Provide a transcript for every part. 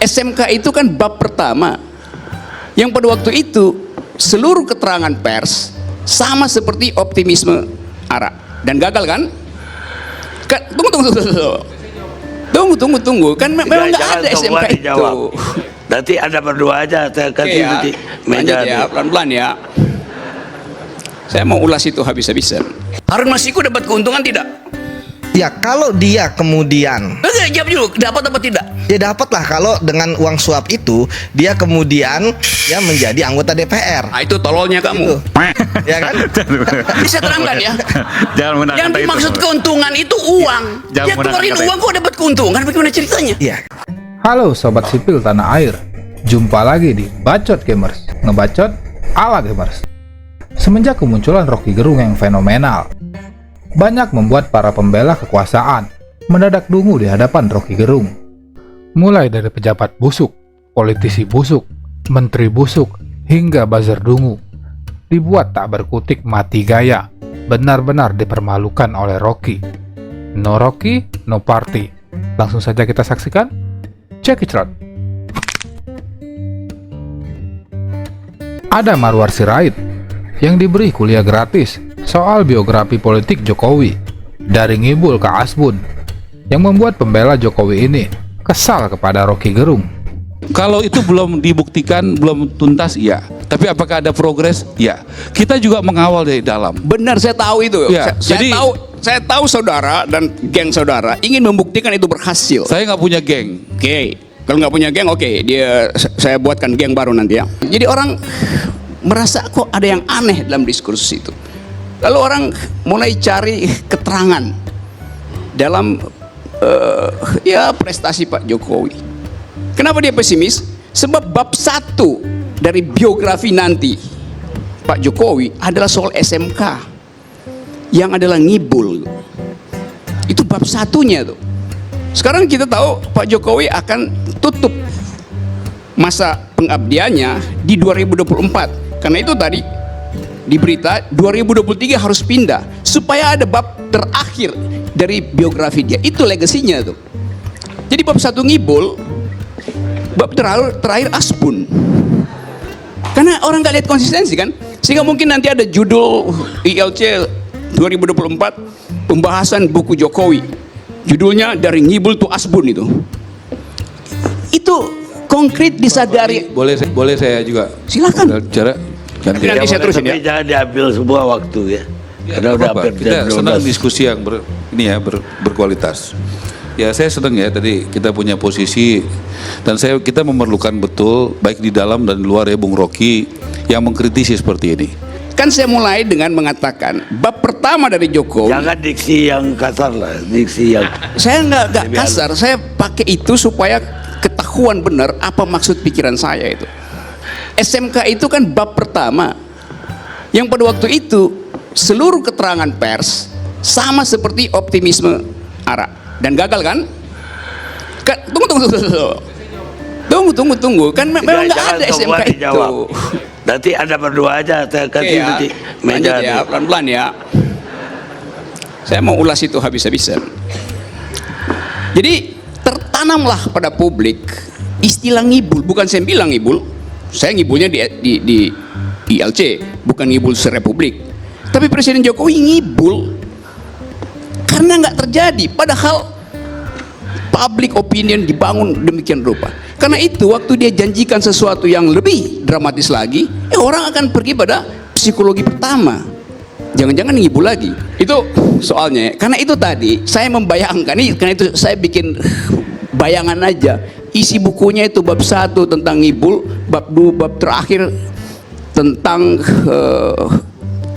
SMK itu kan bab pertama yang pada waktu itu seluruh keterangan pers sama seperti optimisme ARA dan gagal kan? Tunggu kan memang nggak ada SMK itu. Nanti ada berdua aja, kasih nanti meja ya, pelan-pelan ya. Saya mau ulas itu habis-habisan. Harun Masiku dapat keuntungan tidak? Ya kalau dia kemudian Jawab dulu, dapat apa tidak? ya dapat lah kalau dengan uang suap itu dia kemudian ya menjadi anggota DPR. Nah, itu tololnya kamu. Gitu. Ya kan? Bisa terangkan ya? Jangan menggunakan Yang kata dimaksud itu. keuntungan itu uang. Jangan Dia menggunakan keluarin kata uang kok dapat keuntungan? Bagaimana ceritanya? Iya. Halo Sobat Sipil Tanah Air, jumpa lagi di Bacot Gamers, ngebacot ala gamers. Semenjak kemunculan Rocky Gerung yang fenomenal, banyak membuat para pembela kekuasaan mendadak dungu di hadapan Rocky Gerung. Mulai dari pejabat busuk, politisi busuk, menteri busuk, hingga buzzer dungu, dibuat tak berkutik mati gaya, benar-benar dipermalukan oleh Rocky. No Rocky, no party. Langsung saja kita saksikan. Check it out. Ada Marwar Sirait yang diberi kuliah gratis soal biografi politik Jokowi dari ngibul ke Asbun, yang membuat pembela Jokowi ini kesal kepada Rocky Gerung. Kalau itu belum dibuktikan, belum tuntas, iya. Tapi apakah ada progres? Ya. Kita juga mengawal dari dalam. Benar, saya tahu itu. Ya, Saya tahu saudara dan geng saudara ingin membuktikan itu berhasil. Saya nggak punya geng. Oke, kalau nggak punya geng, oke, saya buatkan geng baru nanti ya. Jadi orang merasa kok ada yang aneh dalam diskursus itu. Lalu orang mulai cari keterangan dalam ya prestasi Pak Jokowi. Kenapa dia pesimis? Sebab bab 1 dari biografi nanti Pak Jokowi adalah soal SMK yang adalah ngibul. Itu bab 1-nya tuh. Sekarang kita tahu Pak Jokowi akan tutup masa pengabdiannya di 2024. Karena itu tadi di berita 2023 harus pindah supaya ada bab terakhir dari biografi dia. Itu legasinya tuh. Jadi bab 1 ngibul, bab terakhir Asbun. Karena orang nggak lihat konsistensi kan, sehingga mungkin nanti ada judul ILC 2024 pembahasan buku Jokowi. Judulnya dari ngibul to Asbun itu. Itu konkret disadari. Boleh saya juga. Silakan. Cara Tapi nanti saya terusin ya. Tapi jangan diambil semua waktu ya. Karena udah hampir kita jam senang 12. diskusi yang berkualitas. Ya saya senang ya tadi kita punya posisi dan kita memerlukan betul baik di dalam dan di luar ya Bung Rocky yang mengkritisi seperti ini. Kan saya mulai dengan mengatakan bab pertama dari Jokowi. Jangan diksi yang kasar lah, diksi yang Saya nggak kasar, saya pakai itu supaya ketahuan benar apa maksud pikiran saya itu. SMK itu kan bab pertama yang pada waktu itu seluruh keterangan pers sama seperti optimisme ARA dan gagal kan? Tunggu kan memang nggak ada SMK itu. Nanti ada berdua aja, kasih nanti meja ya, pelan-pelan ya. Saya mau ulas itu habis-habisan. Jadi tertanamlah pada publik istilah ngibul. Bukan saya bilang ngibul, saya ngibulnya di ILC, bukan ngibul serepublik. Tapi Presiden Jokowi ngibul karena nggak terjadi. Padahal public opinion dibangun demikian rupa. Karena itu waktu dia janjikan sesuatu yang lebih dramatis lagi, orang akan pergi pada psikologi pertama. Jangan-jangan ngibul lagi. Itu soalnya. Karena itu tadi saya membayangkan nih, karena itu saya bikin bayangan aja. Isi bukunya itu bab 1 tentang ngibul, bab 2 bab terakhir tentang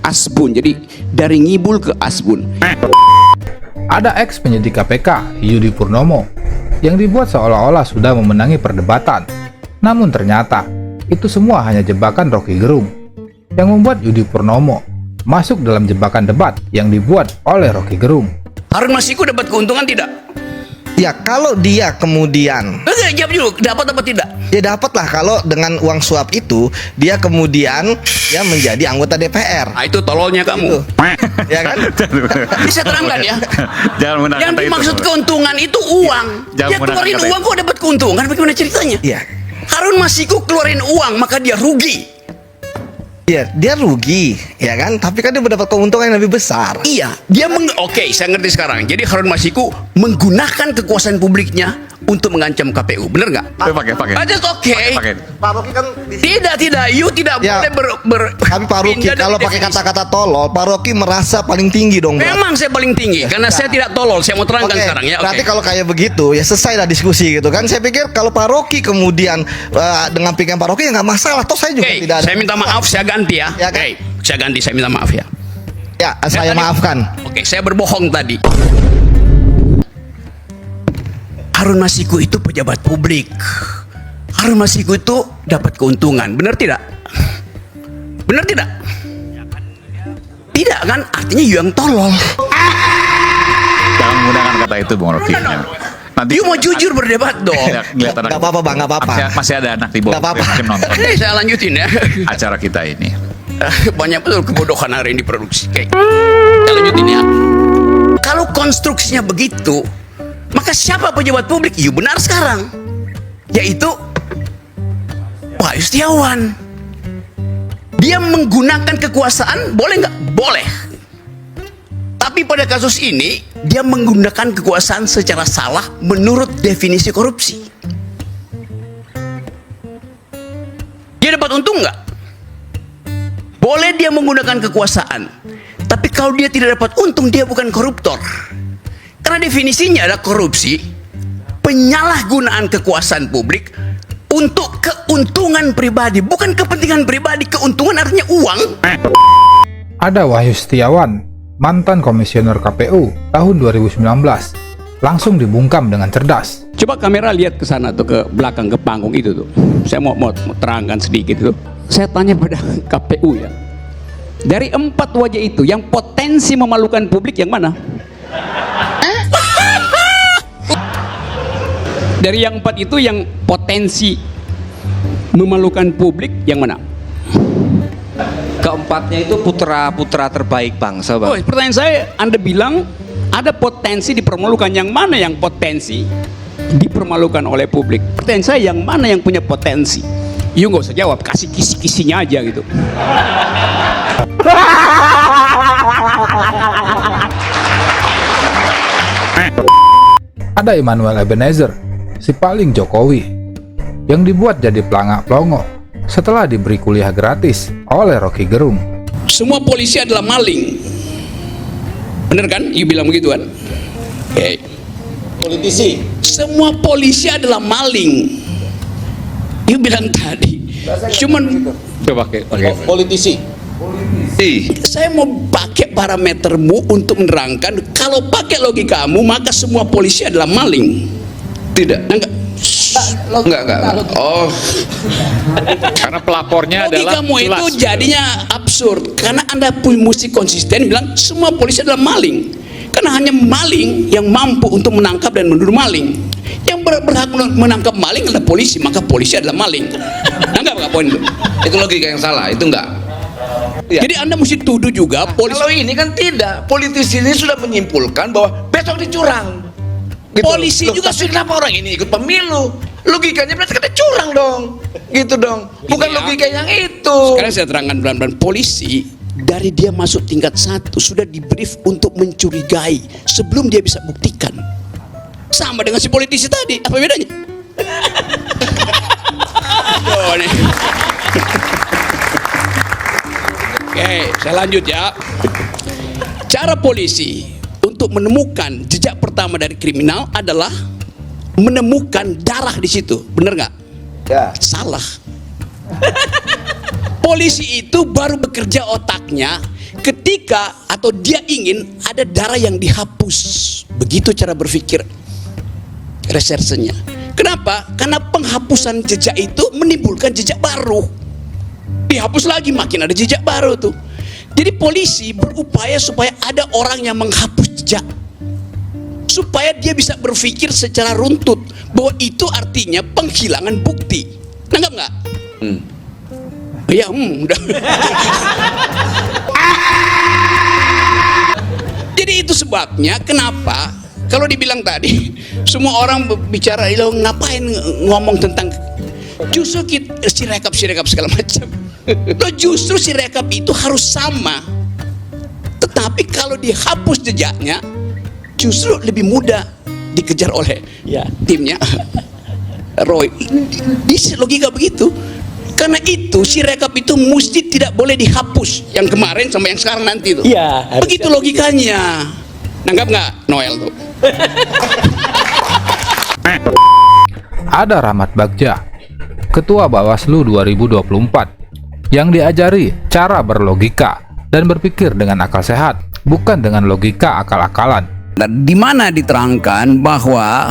Asbun. Jadi dari ngibul ke Asbun. Ada ex penyidik KPK, Yudi Purnomo, yang dibuat seolah-olah sudah memenangi perdebatan. Namun ternyata, itu semua hanya jebakan Rocky Gerung, yang membuat Yudi Purnomo masuk dalam jebakan debat yang dibuat oleh Rocky Gerung. Harun Masiku dapat keuntungan tidak? Ya kalau dia kemudian Enggak, jawab dulu, dapat apa tidak? ya dapat lah kalau dengan uang suap itu dia kemudian ya menjadi anggota DPR. Nah, itu tololnya kamu. Itu. Ya kan? Bisa terangkan ya. Jangan menggunakan Yang kata itu. dimaksud keuntungan itu uang. Jangan Dia menggunakan keluarin kata uang kok dapat keuntungan, bagaimana ceritanya? Iya. Harun Masiku keluarin uang maka dia rugi. Iya, dia rugi, ya kan? Tapi kan dia mendapat keuntungan yang lebih besar. Iya, dia Oke, saya ngerti sekarang. Jadi Harun Masiku menggunakan kekuasaan publiknya untuk mengancam KPU, bener nggak? Pakai. That's okay. Pakai. Pak Rocky kan Tidak, you tidak Ya, boleh tapi Pak Rocky pindah dari kalau pakai definisi. kata-kata tolol, Pak Rocky merasa paling tinggi dong, Bro. Memang saya paling tinggi karena saya tidak tolol. Saya mau terangkan Oke, sekarang ya. Oke. berarti kalau kayak begitu ya selesai lah diskusi gitu kan. Saya pikir kalau Pak Rocky kemudian dengan pikiran Pak Rocky ya nggak masalah. Toh saya juga Oke, tidak ada. saya minta maaf, saya ganti ya. Ya, kan? Oke, saya ganti, saya minta maaf ya. Ya, saya tadi- maafkan. Oke, saya berbohong tadi. Harun Masiku itu pejabat publik. Harun Masiku itu dapat keuntungan, benar tidak? Benar tidak? Tidak kan? Artinya you yang tolol. Jangan menggunakan kata itu, Bung Rocky. Nanti You mau jujur berdebat dong. ngeliat anak. Nggak apa-apa, Bang, nggak apa-apa. Masih ada anak di bawah Nggak apa-apa. yang nonton Ini saya lanjutin ya. acara kita ini. Banyak betul kebodohan hari ini diproduksi. Oke. Kita lanjutin ya. Kalau konstruksinya begitu, maka siapa pejabat publik? You benar sekarang. Yaitu Pak Yustiawan. Dia menggunakan kekuasaan, boleh nggak? Boleh. Tapi pada kasus ini, dia menggunakan kekuasaan secara salah menurut definisi korupsi. Dia dapat untung nggak? Boleh dia menggunakan kekuasaan, tapi kalau dia tidak dapat untung, dia bukan koruptor. Karena definisinya adalah korupsi, penyalahgunaan kekuasaan publik untuk keuntungan pribadi, bukan kepentingan pribadi. Keuntungan artinya uang. Ada Wahyu Setiawan, mantan komisioner KPU tahun 2019, langsung dibungkam dengan cerdas. Coba kamera lihat ke sana tuh, ke belakang, ke panggung itu tuh. Saya mau terangkan sedikit itu. Saya tanya pada KPU ya. Dari 4 wajah itu, yang potensi memalukan publik yang mana? Dari yang 4 itu, yang potensi memalukan publik yang mana? Keempatnya itu putra-putra terbaik bangsa, Oh, Bang. pertanyaan saya, Anda bilang ada potensi dipermalukan. Yang mana yang potensi dipermalukan oleh publik? Pertanyaan saya, yang mana yang punya potensi? You nggak usah jawab, kasih kisi-kisinya aja gitu. Ada Immanuel Ebenezer, si paling Jokowi, yang dibuat jadi pelangak-pelongo setelah diberi kuliah gratis oleh Rocky Gerung. Semua polisi adalah maling. Bener kan? You bilang begitu kan? Oke. Politisi. Semua polisi adalah maling. You bilang tadi. Cuman coba pakai politisi. Saya mau pakai parametermu untuk menerangkan, kalau pakai logikamu maka semua polisi adalah maling. Tidak, enggak. Enggak. Oh. Karena pelapornya adalah Logikamu itu jelas. jadinya absurd karena Anda pun mesti konsisten bilang semua polisi adalah maling. Karena hanya maling yang mampu untuk menangkap dan menuduh maling. Yang berhak menangkap maling adalah polisi, maka polisi adalah maling. Enggak poin itu. Itu logika yang salah, itu enggak. Jadi Anda mesti tuduh juga polisi. Kalau ini kan tidak, politisi ini sudah menyimpulkan bahwa besok dicurang. Polisi Loh, juga tapi kenapa orang ini ikut pemilu? Logikanya berarti kata curang dong, gitu dong. Bukan Ini ya. logika yang itu. Sekarang saya terangkan pelan-pelan. Polisi dari dia masuk tingkat 1 sudah di-brief untuk mencurigai sebelum dia bisa buktikan. Sama dengan si politisi tadi, apa bedanya? Oh, nih. Oke, saya lanjut ya. Cara polisi untuk menemukan jejak pertama dari kriminal adalah menemukan darah di situ, bener nggak? Ya. Salah. Polisi itu baru bekerja otaknya ketika atau dia ingin ada darah yang dihapus. Begitu cara berpikir resersenya. Kenapa? Karena penghapusan jejak itu menimbulkan jejak baru. Dihapus lagi makin ada jejak baru tuh. Jadi polisi berupaya supaya ada orang yang menghapus jejak supaya dia bisa berpikir secara runtut bahwa itu artinya penghilangan bukti. Nanggap nggak? Ya, udah. Jadi itu sebabnya kenapa kalau dibilang tadi semua orang bicara lo ngapain ngomong tentang justru si rekap segala macam. Lo justru si rekap itu harus sama. Tetapi kalau dihapus jejaknya justru lebih mudah dikejar oleh timnya Roy. Di logika begitu. Karena itu si rekap itu mesti tidak boleh dihapus yang kemarin sama yang sekarang nanti tuh. Iya. Begitu logikanya. Nanggap nggak Noel tuh? Ada Rahmat Bagja, Ketua Bawaslu 2024, yang diajari cara berlogika dan berpikir dengan akal sehat, bukan dengan logika akal-akalan. Dan di mana diterangkan bahwa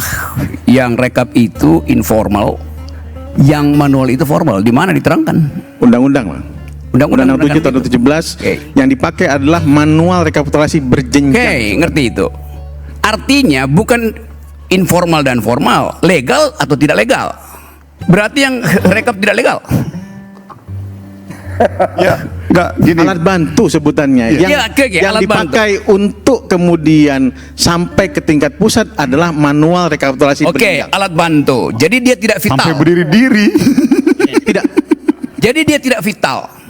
yang rekap itu informal, yang manual itu formal? Di mana diterangkan? Undang-undang, Bang. Undang-undang 7 tahun 2017 yang dipakai adalah manual rekapitulasi berjenjang. Oke, ngerti itu. Artinya bukan informal dan formal, legal atau tidak legal. Berarti yang rekap tidak legal. Ya, enggak gini. Alat bantu sebutannya yang dipakai untuk kemudian sampai ke tingkat pusat adalah manual rekapitulasi berjenjang. Oke, alat bantu. Jadi dia tidak vital. Sampai berdiri-diri. Tidak. Jadi dia tidak vital.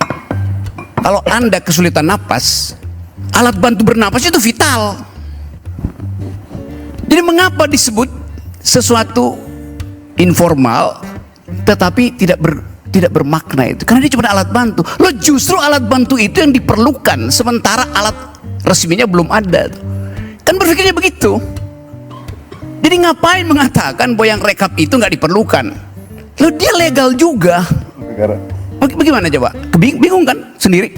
Kalau Anda kesulitan napas, alat bantu bernapas itu vital. Jadi mengapa disebut sesuatu informal tetapi tidak bermakna itu? Karena dia cuma alat bantu. Lo justru alat bantu itu yang diperlukan sementara alat resminya belum ada. Kan berpikirnya begitu. Jadi ngapain mengatakan bahwa yang rekap itu nggak diperlukan? Lo dia legal juga. Bagaimana coba? Bingung kan sendiri?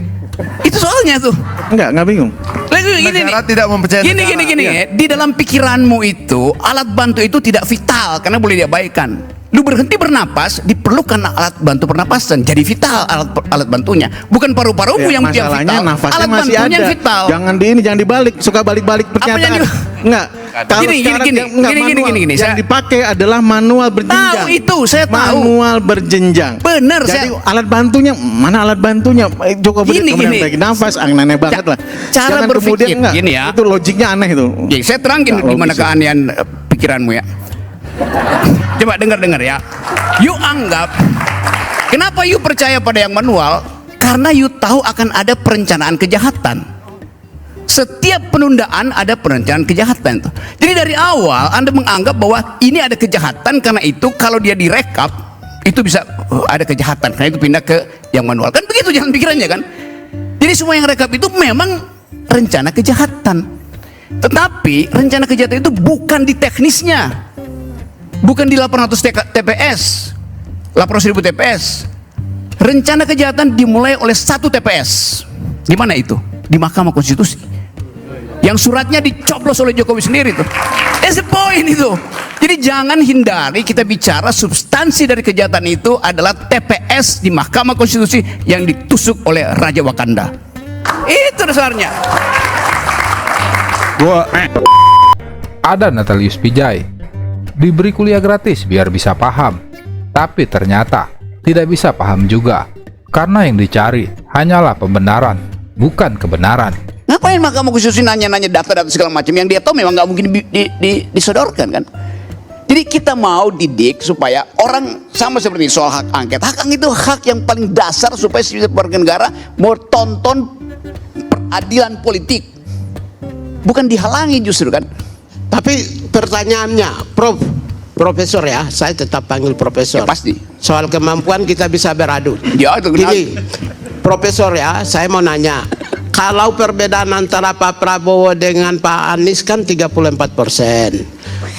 Itu soalnya tuh. Enggak bingung. Negara tidak mempercayai Gini. Di dalam pikiranmu itu alat bantu itu tidak vital karena boleh diabaikan. Lu berhenti bernapas, diperlukan alat bantu pernapasan, jadi vital alat bantunya. Bukan paru-parumu yang vital. Nafasnya alat masih bantunya ada. vital. Jangan jangan dibalik, suka balik-balik pernyataan. Enggak. Kalau gini. Yang dipakai adalah manual berjenjang. Tahu itu, saya tahu. Manual berjenjang. Benar. Jadi alat bantunya mana alat bantunya? Coba kemudian bagi nafas, aneh banget lah. Cara jangan berpikir kemudian gini ya. Itu logiknya aneh itu. Jadi saya terangin gimana keanehan pikiranmu ya. Coba dengar ya. You anggap kenapa you percaya pada yang manual? Karena you tahu akan ada perencanaan kejahatan. Setiap penundaan ada perencanaan kejahatan. Jadi dari awal Anda menganggap bahwa ini ada kejahatan, karena itu kalau dia direkap itu bisa ada kejahatan, karena itu pindah ke yang manual. Kan begitu jalan pikirannya kan? Jadi semua yang rekap itu memang rencana kejahatan. Tetapi rencana kejahatan itu bukan di teknisnya. Bukan di 800 TPS, 800.000 TPS. Rencana kejahatan dimulai oleh 1 TPS. Di mana itu? Di Mahkamah Konstitusi. Yang suratnya dicoblos oleh Jokowi sendiri tuh. That's the point itu. Jadi jangan hindari kita bicara substansi dari kejahatan itu adalah TPS di Mahkamah Konstitusi yang ditusuk oleh Raja Wakanda. Itu dasarnya. Ada Natalius Pijay, diberi kuliah gratis biar bisa paham, tapi ternyata tidak bisa paham juga, karena yang dicari hanyalah pembenaran, bukan kebenaran. Ngapain Mahkamah Konstitusi nanya-nanya data-data segala macam yang dia tahu memang nggak mungkin disodorkan kan? Jadi kita mau didik supaya orang sama seperti soal hak angket. Hak angket itu hak yang paling dasar supaya setiap warga negara mau tonton peradilan politik, bukan dihalangi justru kan? Tapi pertanyaannya, Profesor ya, saya tetap panggil Profesor. Ya, pasti. Soal kemampuan kita bisa beradu. Ya, itu gini, Profesor ya, saya mau nanya, kalau perbedaan antara Pak Prabowo dengan Pak Anies kan 34%,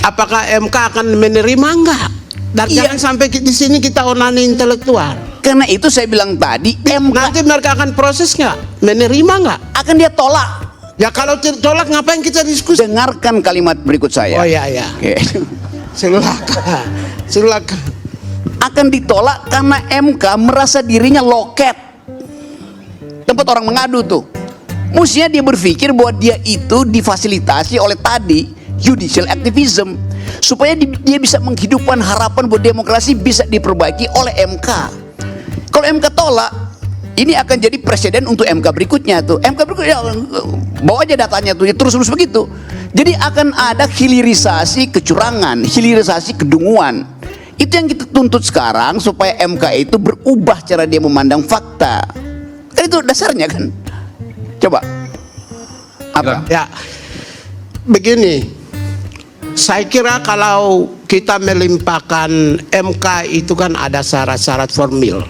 apakah MK akan menerima enggak? Dan jangan sampai di sini kita onani intelektual. Karena itu saya bilang tadi, MK nanti mereka akan proses nggak? Menerima nggak? Akan dia tolak. Ya kalau tolak ngapain kita diskusi? Dengarkan kalimat berikut saya. Oh iya. Oke. Silakan. Akan ditolak karena MK merasa dirinya loket, tempat orang mengadu tuh. Mestinya dia berpikir bahwa dia itu difasilitasi oleh tadi judicial activism, supaya dia bisa menghidupkan harapan bahwa demokrasi bisa diperbaiki oleh MK. Kalau MK tolak, ini akan jadi presiden untuk MK berikutnya tuh. MK berikutnya bawa aja datanya tuh, terus begitu. Jadi akan ada hilirisasi kecurangan, hilirisasi kedunguan. Itu yang kita tuntut sekarang, supaya MK itu berubah cara dia memandang fakta. Kan itu dasarnya kan. Coba apa? Ya, begini, saya kira kalau kita melimpahkan MK itu kan ada syarat-syarat formil.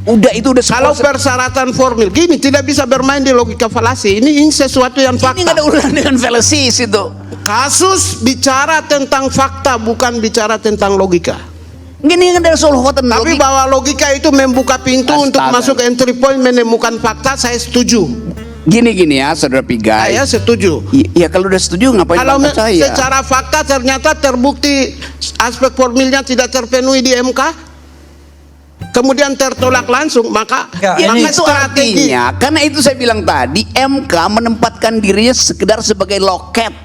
Itu udah kalau persyaratan formil gini, tidak bisa bermain di logika falasi. Ini sesuatu yang fakta. Ini nggak ada urusan dengan falasis itu. Kasus bicara tentang fakta, bukan bicara tentang logika. Gini kan ada soal hotel. Tapi bahwa logika itu membuka pintu untuk masuk ke entry point, menemukan fakta, saya setuju. Gini ya, saudara Pigai. Saya setuju. Ya kalau udah setuju ngapain kalau percaya? Secara fakta ternyata terbukti aspek formilnya tidak terpenuhi di MK, kemudian tertolak langsung, maka itu strategi. Artinya, karena itu saya bilang tadi, MK menempatkan dirinya sekedar sebagai loket,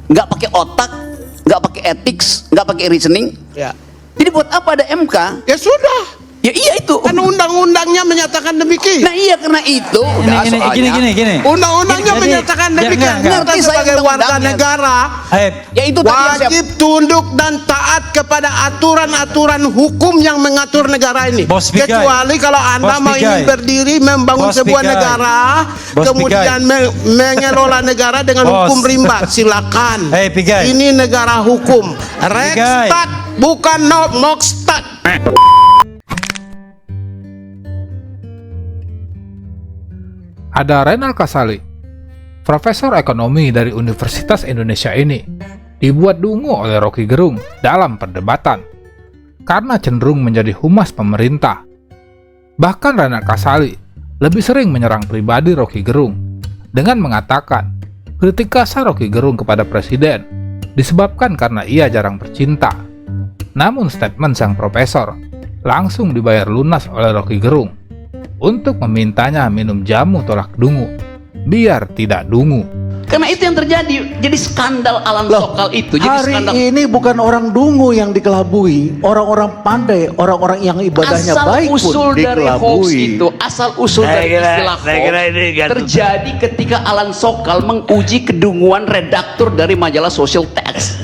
nggak pakai otak, nggak pakai ethics, nggak pakai reasoning. Ya. Jadi buat apa ada MK? Ya sudah. Ya iya itu. Kan undang-undangnya menyatakan demikian. Nah iya, karena itu. Gini. Undang-undangnya menyatakan demikian. Kita sebagai warga negara ya itu wajib tunduk dan taat kepada aturan-aturan hukum yang mengatur negara ini. Kecuali kalau Anda mau ingin berdiri membangun sebuah negara, kemudian mengelola negara dengan hukum rimba, silakan. Ini negara hukum. Rechtsstaat bukan Mokstat. Ada Renal Kasali, profesor ekonomi dari Universitas Indonesia ini, dibuat dungu oleh Rocky Gerung dalam perdebatan karena cenderung menjadi humas pemerintah. Bahkan Renal Kasali lebih sering menyerang pribadi Rocky Gerung dengan mengatakan kritik kasar Rocky Gerung kepada presiden disebabkan karena ia jarang bercinta. Namun statement sang profesor langsung dibayar lunas oleh Rocky Gerung untuk memintanya minum jamu tolak dungu biar tidak dungu. Karena itu yang terjadi, jadi skandal Alan Sokal itu. Jadi hari skandal. ini bukan orang dungu yang dikelabui, orang-orang pandai, orang-orang yang ibadahnya baik pun dikelabui. Asal usul dari istilah hoax terjadi ketika Alan Sokal menguji kedunguan redaktur dari majalah Social Text.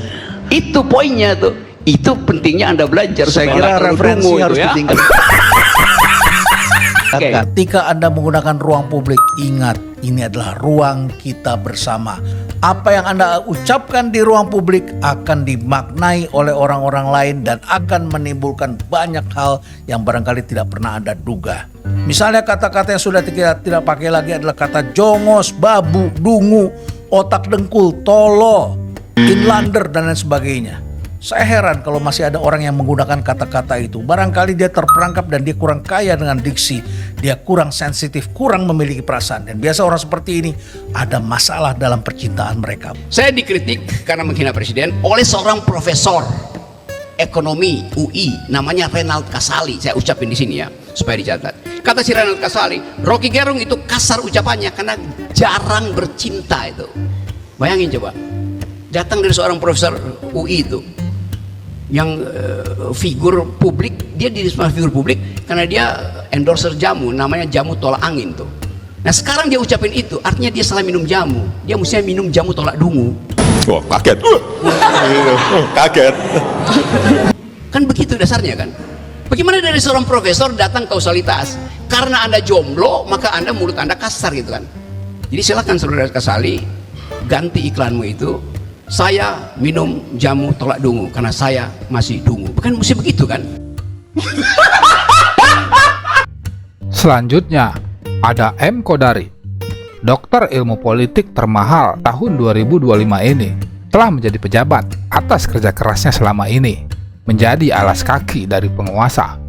Itu poinnya tuh. Itu pentingnya Anda belajar. Saya kira referensi harus ditingkatkan. Ketika Anda menggunakan ruang publik, ingat, ini adalah ruang kita bersama. Apa yang Anda ucapkan di ruang publik akan dimaknai oleh orang-orang lain dan akan menimbulkan banyak hal yang barangkali tidak pernah Anda duga. Misalnya kata-kata yang sudah tidak pakai lagi adalah kata jongos, babu, dungu, otak dengkul, tolo, inlander, dan lain sebagainya. Saya heran kalau masih ada orang yang menggunakan kata-kata itu. Barangkali dia terperangkap dan dia kurang kaya dengan diksi. Dia kurang sensitif, kurang memiliki perasaan. Dan biasa orang seperti ini ada masalah dalam percintaan mereka. Saya dikritik karena menghina presiden oleh seorang profesor ekonomi UI, namanya Renal Kasali. Saya ucapin di sini ya, supaya dicatat. Kata si Renal Kasali, Rocky Gerung itu kasar ucapannya karena jarang bercinta itu. Bayangin coba, datang dari seorang profesor UI itu, yang figur publik, dia jadi figur publik karena dia endorser jamu, namanya jamu tolak angin tuh. Nah sekarang dia ucapin itu, artinya dia salah minum jamu. Dia mestinya minum jamu tolak dungu. Wah, kaget. Kaget. Kan begitu dasarnya kan. Bagaimana dari seorang profesor datang kausalitas? Karena Anda jomblo, maka Anda mulut Anda kasar gitu kan. Jadi silakan saudara Kasali, ganti iklanmu itu. Saya minum jamu tolak dungu karena saya masih dungu. Bukan mesti begitu kan? Selanjutnya ada M. Kodari, dokter ilmu politik termahal tahun 2025 ini, telah menjadi pejabat atas kerja kerasnya selama ini, menjadi alas kaki dari penguasa.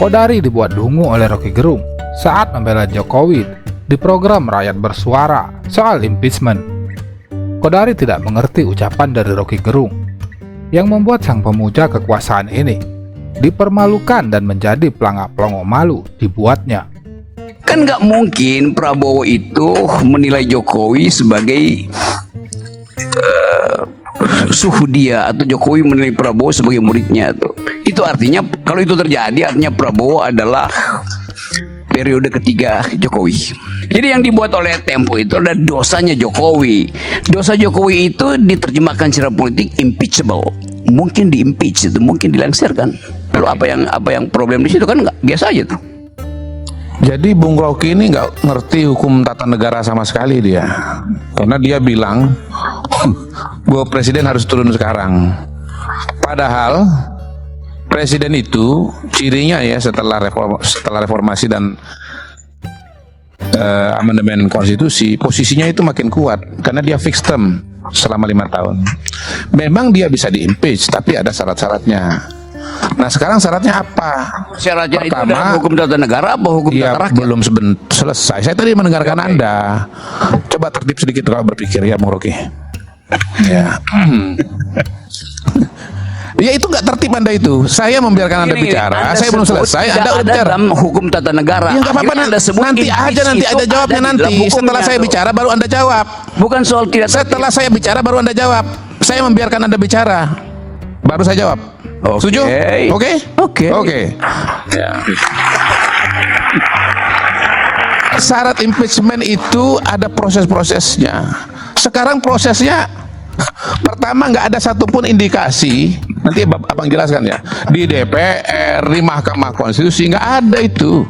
Kodari dibuat dungu oleh Rocky Gerung saat membela Jokowi di program Rakyat Bersuara soal impeachment. Kodari tidak mengerti ucapan dari Rocky Gerung yang membuat sang pemuja kekuasaan ini dipermalukan dan menjadi pelangak-pelongo malu dibuatnya. Kan nggak mungkin Prabowo itu menilai Jokowi sebagai suhu dia atau Jokowi menilai Prabowo sebagai muridnya tuh. Itu artinya kalau itu terjadi artinya Prabowo adalah periode ketiga Jokowi. Jadi yang dibuat oleh Tempo itu adalah dosanya Jokowi. Dosa Jokowi itu diterjemahkan secara politik impeachable. Mungkin diimpeach itu, mungkin dilengsarkan. Lalu apa yang problem di situ kan nggak biasa aja tuh. Jadi Bung Rocky ini nggak ngerti hukum tata negara sama sekali dia, karena dia bilang bahwa presiden harus turun sekarang. Padahal presiden itu cirinya ya setelah reformasi dan amandemen konstitusi, posisinya itu makin kuat karena dia fixed term selama 5 tahun. Memang dia bisa diimpeach, tapi ada syarat-syaratnya. Nah sekarang syaratnya apa? Syaratnya Pertama, itu adalah hukum tata negara apa hukum ya, tata rakyat? belum selesai. Saya tadi mendengarkan Anda. Coba tertib sedikit kalau berpikir ya, Bung Rocky. Ya. Ya itu nggak tertib Anda itu. Saya membiarkan Anda bicara. Saya belum selesai. Anda udah bicara. Dalam hukum tata negara. Ya nggak apa-apa. Nanti ada jawabnya nanti. Setelah saya bicara baru Anda jawab. Bukan soal tidak. Setelah saya bicara baru Anda jawab. Saya membiarkan Anda bicara. Baru saya jawab. Setuju? Oke? Oke. Ya. Syarat impeachment itu ada proses-prosesnya. Sekarang prosesnya pertama nggak ada satupun indikasi. Nanti abang jelaskan ya. Di DPR, di Mahkamah Konstitusi nggak ada itu.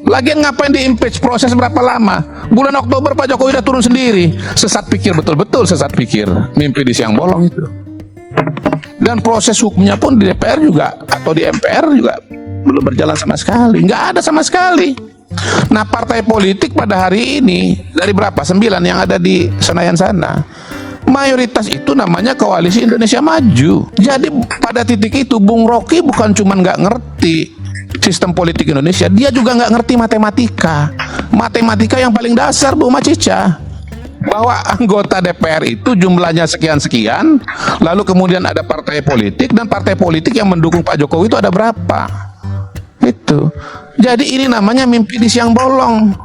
Lagian ngapain di impeach? Proses berapa lama? Bulan Oktober Pak Jokowi udah turun sendiri. Sesat pikir, betul-betul sesat pikir. Mimpi di siang bolong itu. Dan proses hukumnya pun di DPR juga atau di MPR juga belum berjalan sama sekali, nggak ada sama sekali. Nah partai politik pada hari ini dari berapa? 9 yang ada di Senayan sana, mayoritas itu namanya Koalisi Indonesia Maju. Jadi pada titik itu Bung Rocky bukan cuma nggak ngerti sistem politik Indonesia, dia juga nggak ngerti matematika yang paling dasar, Bu Macica. Bahwa anggota DPR itu jumlahnya sekian-sekian, lalu kemudian ada partai politik, dan partai politik yang mendukung Pak Jokowi itu ada berapa? Itu. Jadi ini namanya mimpi di siang bolong.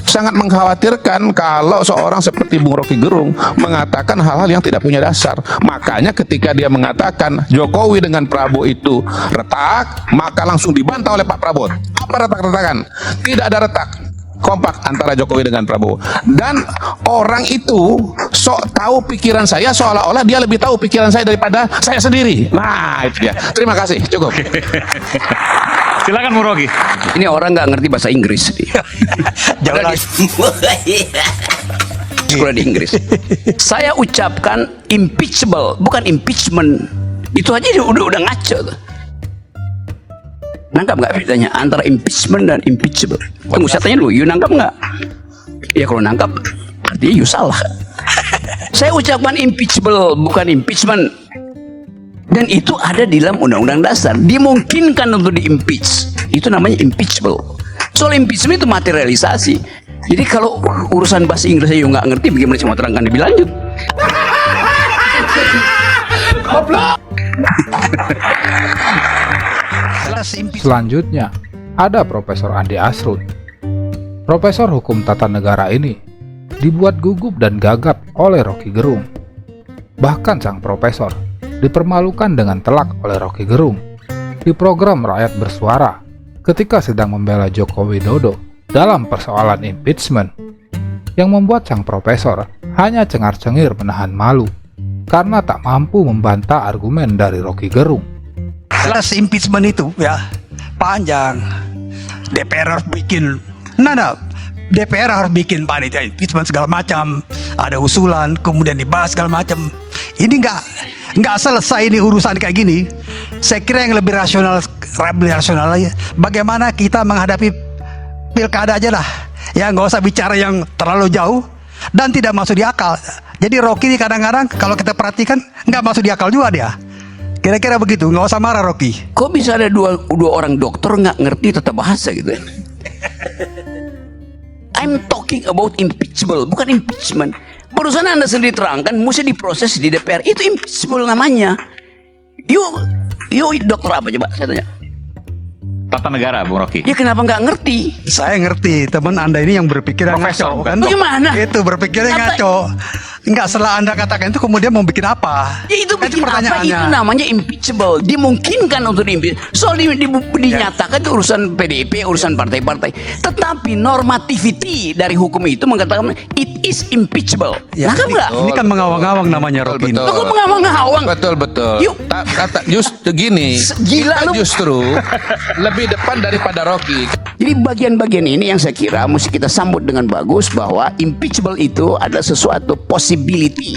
Sangat mengkhawatirkan kalau seorang seperti Bung Rocky Gerung mengatakan hal-hal yang tidak punya dasar. Makanya ketika dia mengatakan Jokowi dengan Prabowo itu retak, maka langsung dibantah oleh Pak Prabowo. Apa retak-retakan? Tidak ada retak. Kompak antara Jokowi dengan Prabowo. Dan orang itu sok tahu pikiran saya, seolah-olah dia lebih tahu pikiran saya daripada saya sendiri. Nah itu dia. Terima kasih, cukup. Silakan Bung Rocky. Ini orang nggak ngerti bahasa Inggris. Jangan sekolah di Inggris. Saya ucapkan impeachable, bukan impeachment. Itu aja udah ngaco tuh. Nangkap nggak bedanya antara impeachment dan impeachable? Tunggu, saya tanya dulu, you nangkap nggak? Ya kalau nangkap, artinya you salah. Saya ucapkan impeachable, bukan impeachment. Dan itu ada di dalam Undang-Undang Dasar. Dimungkinkan untuk di-impeach. Itu namanya impeachable. Soal impeachment itu materialisasi. Jadi kalau urusan bahasa Inggris saya nggak ngerti, bagaimana saya mau terangkan lebih lanjut? Selanjutnya, ada Profesor Andi Asrun. Profesor Hukum Tata Negara ini dibuat gugup dan gagap oleh Rocky Gerung. Bahkan sang profesor dipermalukan dengan telak oleh Rocky Gerung di program Rakyat Bersuara ketika sedang membela Joko Widodo dalam persoalan impeachment, yang membuat sang profesor hanya cengar-cengir menahan malu karena tak mampu membantah argumen dari Rocky Gerung. Jelas impeachment itu ya panjang. DPR harus bikin, DPR harus bikin panitia impeachment segala macam. Ada usulan, kemudian dibahas segala macam. Ini nggak selesai ini urusan kayak gini. Saya kira yang lebih rasional aja. Bagaimana kita menghadapi pilkada aja lah. Ya nggak usah bicara yang terlalu jauh dan tidak masuk di akal. Jadi Rocky ini kadang-kadang kalau kita perhatikan nggak masuk di akal juga dia. Kira-kira begitu, nggak usah marah Rocky. Kok bisa ada dua orang dokter nggak ngerti tata bahasa gitu? I'm talking about impeachable, bukan impeachment. Barusan Anda sendiri terangkan, mesti diproses di DPR. Itu impeachable namanya. Yuk dokter apa coba saya tanya? Tata negara, Bung Rocky. Ya kenapa nggak ngerti? Saya ngerti, teman Anda ini yang berpikiran ngaco kan? Bagaimana? Itu berpikirnya ngaco. Enggak, setelah Anda katakan itu kemudian mau bikin apa? Ya itu bikin apa? Itu namanya impeachable. Dimungkinkan untuk diimpeach. Soal dinyatakan itu urusan PDIP, urusan partai-partai. Tetapi normativity dari hukum itu mengatakan it is impeachable. Ya, ini kan mengawang-awang namanya, Rocky. Kok mengawang-awang? Betul. Justru gini, kita justru lebih depan daripada Rocky. Jadi bagian-bagian ini yang saya kira mesti kita sambut dengan bagus, bahwa impeachable itu adalah sesuatu possibility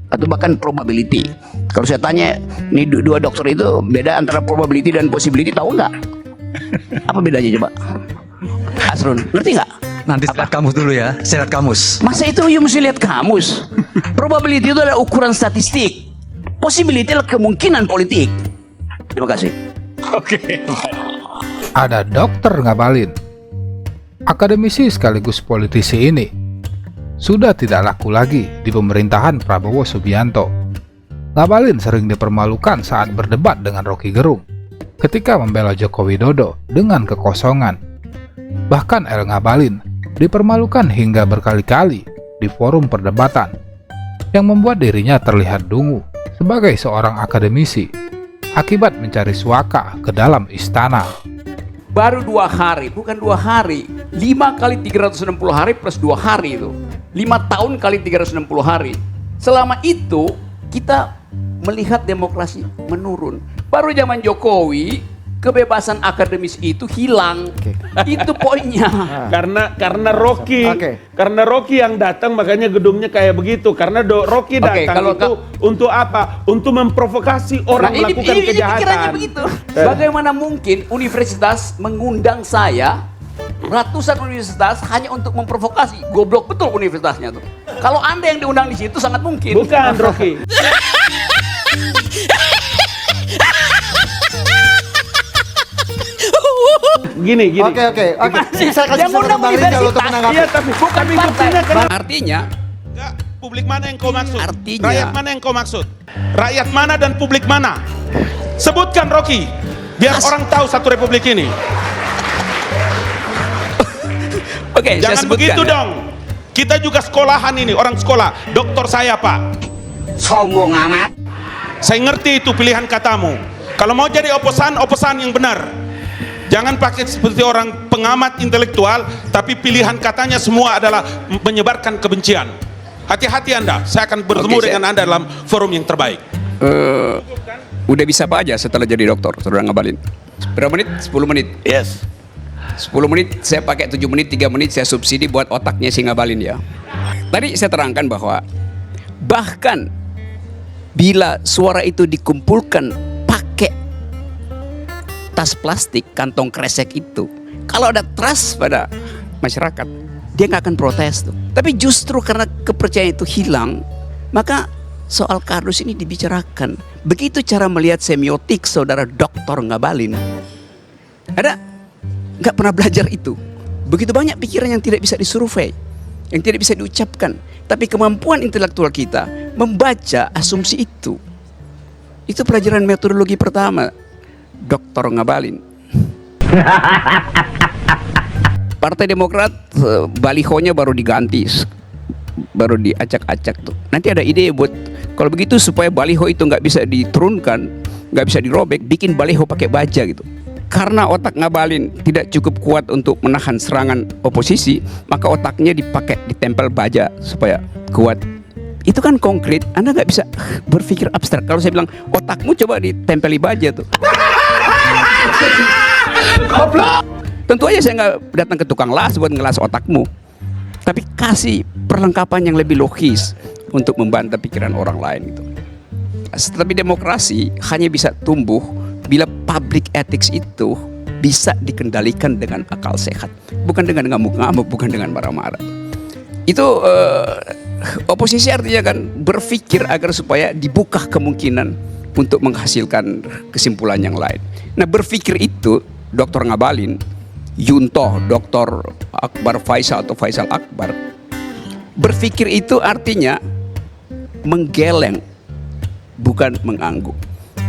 atau bahkan probability. Kalau saya tanya, ini dua dokter itu beda antara probability dan possibility, tahu nggak? Apa bedanya coba? Asrun, ngerti nggak? Nanti lihat kamus dulu ya, saya lihat kamus. Masa itu you mesti lihat kamus? Probability itu adalah ukuran statistik. Possibility adalah kemungkinan politik. Terima kasih. Oke. Ada Dr. Ngabalin, akademisi sekaligus politisi ini, sudah tidak laku lagi di pemerintahan Prabowo Subianto. Ngabalin sering dipermalukan saat berdebat dengan Rocky Gerung ketika membela Joko Widodo dengan kekosongan. Bahkan El Ngabalin dipermalukan hingga berkali-kali di forum perdebatan, yang membuat dirinya terlihat dungu sebagai seorang akademisi akibat mencari suaka ke dalam istana. Baru 2 hari, bukan 2 hari, 5 kali 360 hari plus 2 hari itu 5 tahun kali 360 hari. Selama itu kita melihat demokrasi menurun. Baru zaman Jokowi kebebasan akademis itu hilang. Itu poinnya. Karena Rocky, karena Rocky yang datang, makanya gedungnya kayak begitu. Karena Rocky datang untuk apa? Untuk memprovokasi orang melakukan kejahatan. Begitu. Bagaimana mungkin universitas mengundang saya, ratusan universitas hanya untuk memprovokasi? Goblok betul universitasnya tuh. Kalau Anda yang diundang di situ sangat mungkin. Bukan, Rocky. Gini. Oke. Saya kasih kesempatan Bang Rizal untuk menanggapi. Iya, tapi buktinya kan. Artinya, publik mana yang kau maksud? Artinya, rakyat mana yang kau maksud? Rakyat mana dan publik mana? Sebutkan, Rocky, biar orang tahu satu republik ini. Oke, jangan begitu dong. Kita juga sekolahan ini, orang sekolah. Doktor saya, Pak. Sombong amat. Saya ngerti itu pilihan katamu. Kalau mau jadi oposan yang benar. Jangan pakai seperti orang pengamat intelektual, tapi pilihan katanya semua adalah menyebarkan kebencian. Hati-hati Anda, saya akan bertemu dengan Anda dalam forum yang terbaik. Udah bisa apa aja setelah jadi dokter, Saudara Ngabalin? Berapa menit? 10 menit? Yes. 10 menit, saya pakai 7 menit, 3 menit saya subsidi buat otaknya si Ngabalin ya. Tadi saya terangkan bahwa bahkan bila suara itu dikumpulkan pakai tas plastik, kantong kresek itu, kalau ada trust pada masyarakat, dia nggak akan protes tuh. Tapi justru karena kepercayaan itu hilang, maka soal kardus ini dibicarakan. Begitu cara melihat semiotik Saudara Dr. Ngabalin. Ada nggak pernah belajar itu? Begitu banyak pikiran yang tidak bisa disurvei, yang tidak bisa diucapkan. Tapi kemampuan intelektual kita membaca asumsi itu pelajaran metodologi pertama Dr. Ngabalin. Partai Demokrat balihonya baru diganti, baru diacak-acak tuh. Nanti ada ide buat kalau begitu supaya baliho itu nggak bisa diturunkan, nggak bisa dirobek, bikin baliho pakai baja gitu. Karena otak Ngabalin tidak cukup kuat untuk menahan serangan oposisi, maka otaknya ditempel baja supaya kuat. Itu kan konkret, Anda nggak bisa berpikir abstrak. Kalau saya bilang otakmu coba ditempeli baja tuh. Tentu aja saya nggak datang ke tukang las buat ngelas otakmu, tapi kasih perlengkapan yang lebih logis untuk membantah pikiran orang lain gitu. Tapi demokrasi hanya bisa tumbuh bila public ethics itu bisa dikendalikan dengan akal sehat, bukan dengan ngamuk-ngamuk, bukan dengan marah-marah. Itu oposisi artinya kan berpikir agar supaya dibuka kemungkinan untuk menghasilkan kesimpulan yang lain. Nah, berpikir itu Dr. Ngabalin, Yunto, Dr. Akbar Faisal atau Faisal Akbar, berpikir itu artinya menggeleng, bukan mengangguk.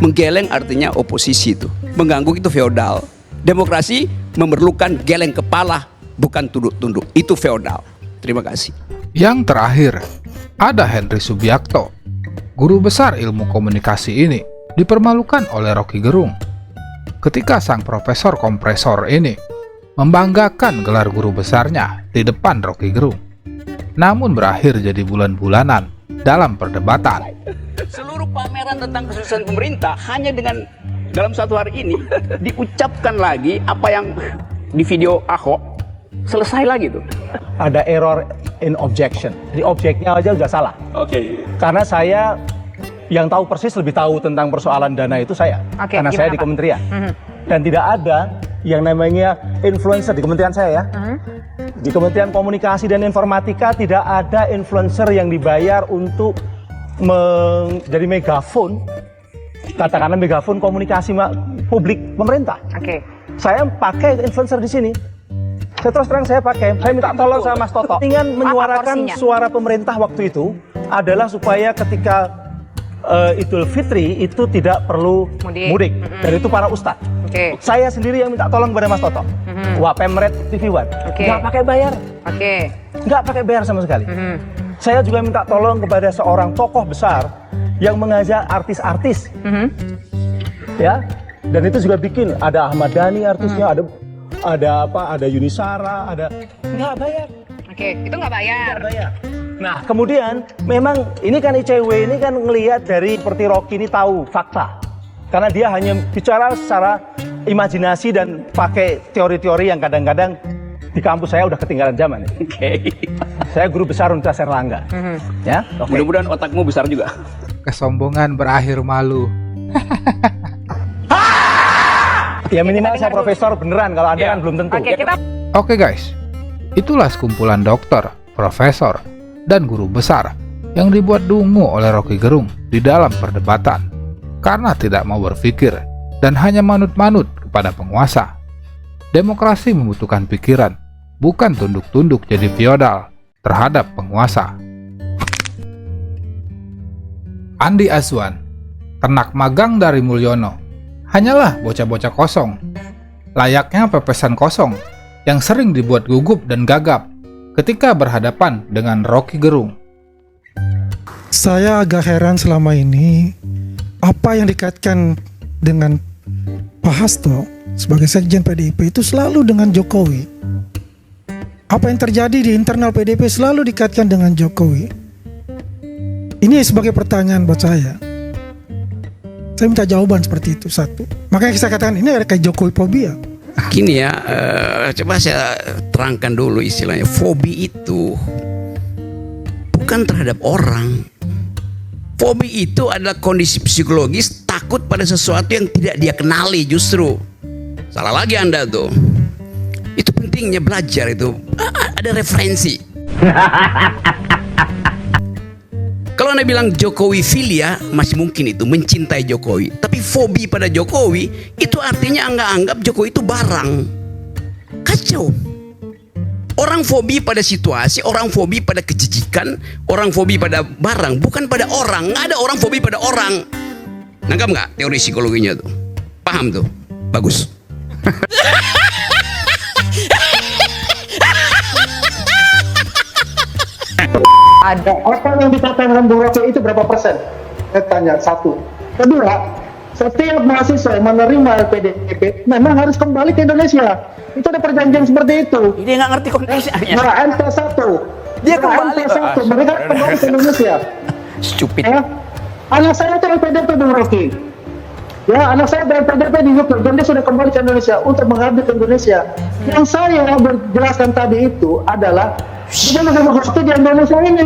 Menggeleng artinya oposisi itu, mengangguk itu feodal. Demokrasi memerlukan geleng kepala, bukan tunduk-tunduk. Itu feodal. Terima kasih. Yang terakhir, Ada Henry Subiakto. Guru besar ilmu komunikasi ini dipermalukan oleh Rocky Gerung ketika sang profesor kompresor ini membanggakan gelar guru besarnya di depan Rocky Gerung. Namun berakhir jadi bulan-bulanan dalam perdebatan. Seluruh pameran tentang kesuksesan pemerintah hanya dengan dalam satu hari ini diucapkan lagi apa yang di video Ahok, selesai lagi tuh. Ada error in objection. Jadi objeknya aja udah salah. Oke. Karena saya yang tahu persis lebih tahu tentang persoalan dana itu saya. Karena saya di kementerian. Dan tidak ada yang namanya influencer di kementerian saya ya. Di Kementerian Komunikasi dan Informatika tidak ada influencer yang dibayar untuk menjadi megafon, katakanlah megafon komunikasi publik pemerintah. Saya pakai influencer di sini. Saya terus terang saya pakai. Saya minta tolong sama Mas Toto. Ingin menyuarakan suara pemerintah waktu itu adalah supaya ketika Idul Fitri itu tidak perlu mudik. Dan itu para ustadz. Saya sendiri yang minta tolong kepada Mas Toto. Wah, Pemret TV One. Nggak pakai bayar. Nggak pakai bayar sama sekali. Saya juga minta tolong kepada seorang tokoh besar yang mengajak artis-artis. Ya. Dan itu juga bikin ada Ahmad Dhani artisnya, ada Yunisara, ada nggak bayar. Itu nggak bayar. Nggak bayar. Nah, kemudian memang ini kan ICW ini kan ngelihat dari seperti Rocky ini tahu fakta. Karena dia hanya bicara secara imajinasi dan pakai teori-teori yang kadang-kadang di kampus saya udah ketinggalan zaman. Saya guru besar Universitas Erlangga. Ya, mudah-mudahan otakmu besar juga. Kesombongan berakhir malu. Ya minimal saya profesor beneran, kalau Anda kan belum tentu. Oke guys, itulah sekumpulan dokter, profesor, dan guru besar yang dibuat dungu oleh Rocky Gerung di dalam perdebatan karena tidak mau berpikir dan hanya manut-manut kepada penguasa. Demokrasi membutuhkan pikiran, bukan tunduk-tunduk jadi feodal terhadap penguasa. Andi Azwan, ternak magang dari Mulyono, hanyalah bocah-bocah kosong, layaknya pepesan kosong yang sering dibuat gugup dan gagap ketika berhadapan dengan Rocky Gerung. Saya agak heran selama ini apa yang dikaitkan dengan Pak Hasto sebagai sekjen PDIP itu selalu dengan Jokowi. Apa yang terjadi di internal PDIP selalu dikaitkan dengan Jokowi. Ini sebagai pertanyaan buat saya. Saya minta jawaban seperti itu, satu. Makanya saya katakan ini ada kayak Jokowi fobia. Gini ya, coba saya terangkan dulu istilahnya. Fobi itu bukan terhadap orang. Fobi itu adalah kondisi psikologis takut pada sesuatu yang tidak dia kenali justru. Salah lagi Anda tuh. Itu pentingnya belajar itu. Ada referensi. Kalau Anda bilang Jokowi filia, masih mungkin itu mencintai Jokowi. Tapi fobi pada Jokowi itu artinya anggap Jokowi itu barang. Kacau. Orang fobi pada situasi, orang fobi pada kejijikan, orang fobi pada barang, bukan pada orang. Nggak ada orang fobi pada orang. Nangkap nggak teori psikologinya tuh? Paham tuh? Bagus. Ada apa yang dikatakan Bung Rocky itu berapa persen? Saya tanya, satu. Kedua, setiap mahasiswa yang menerima LPDP memang harus kembali ke Indonesia. Itu ada perjanjian seperti itu. Dia nggak ngerti konteksnya. Nah, NT1. Dia kembali. NT1, mereka kembali ke Indonesia. Stupid. Ya? Anak saya itu LPDP Bung Rocky. Ya, anak saya dari LPDP di UK dan dia sudah kembali ke Indonesia untuk mengabdi ke Indonesia. Yang saya berjelaskan tadi itu adalah dia menghormati di Indonesia ini,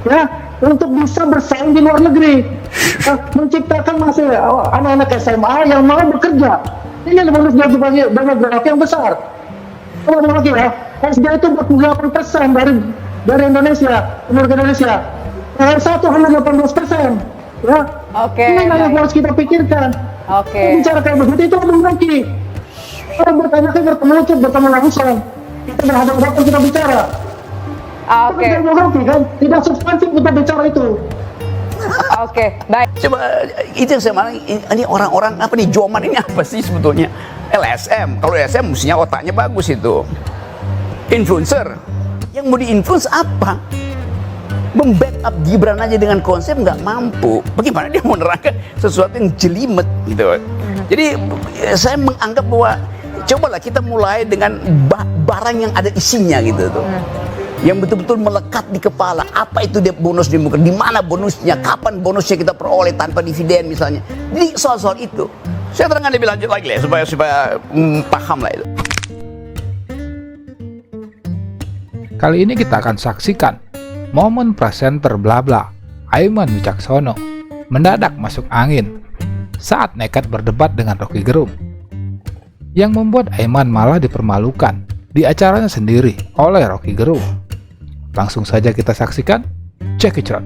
ya, untuk bisa bersaing di luar negeri, menciptakan masih anak-anak SMA yang mau bekerja. Ini harus jadi demografi yang besar. Kalau lagi ya, SD itu 48% dari Indonesia, penduduk Indonesia. R1 hanya 18%. Ya. Ini yang harus kita pikirkan. Bicara kayak begitu itu belum lagi. Kalau bertanya kan bertemu langsung. Kita berhadapan kita bicara. Kan? Tidak substantif kita bicara itu. Baik. Coba itu yang saya malah ini orang-orang apa nih Joman ini apa sih sebetulnya? LSM. Kalau LSM mestinya otaknya bagus itu. Influencer. Yang mau diinfluence apa? membackup Gibran aja dengan konsep nggak mampu. Bagaimana dia mau menerangkan sesuatu yang jelimet gitu. Jadi saya menganggap bahwa cobalah kita mulai dengan barang yang ada isinya gitu tuh. Yang betul-betul melekat di kepala. Apa itu dia bonus demokrasi? Di mana bonusnya? Kapan bonusnya kita peroleh tanpa dividen misalnya? Jadi soal-soal itu saya terangkan lebih lanjut lagi lah supaya paham lah itu. Kali ini kita akan saksikan momen presenter bla-bla Aiman Wicaksono mendadak masuk angin saat nekat berdebat dengan Rocky Gerung, yang membuat Aiman malah dipermalukan di acaranya sendiri oleh Rocky Gerung. Langsung saja kita saksikan, check it out.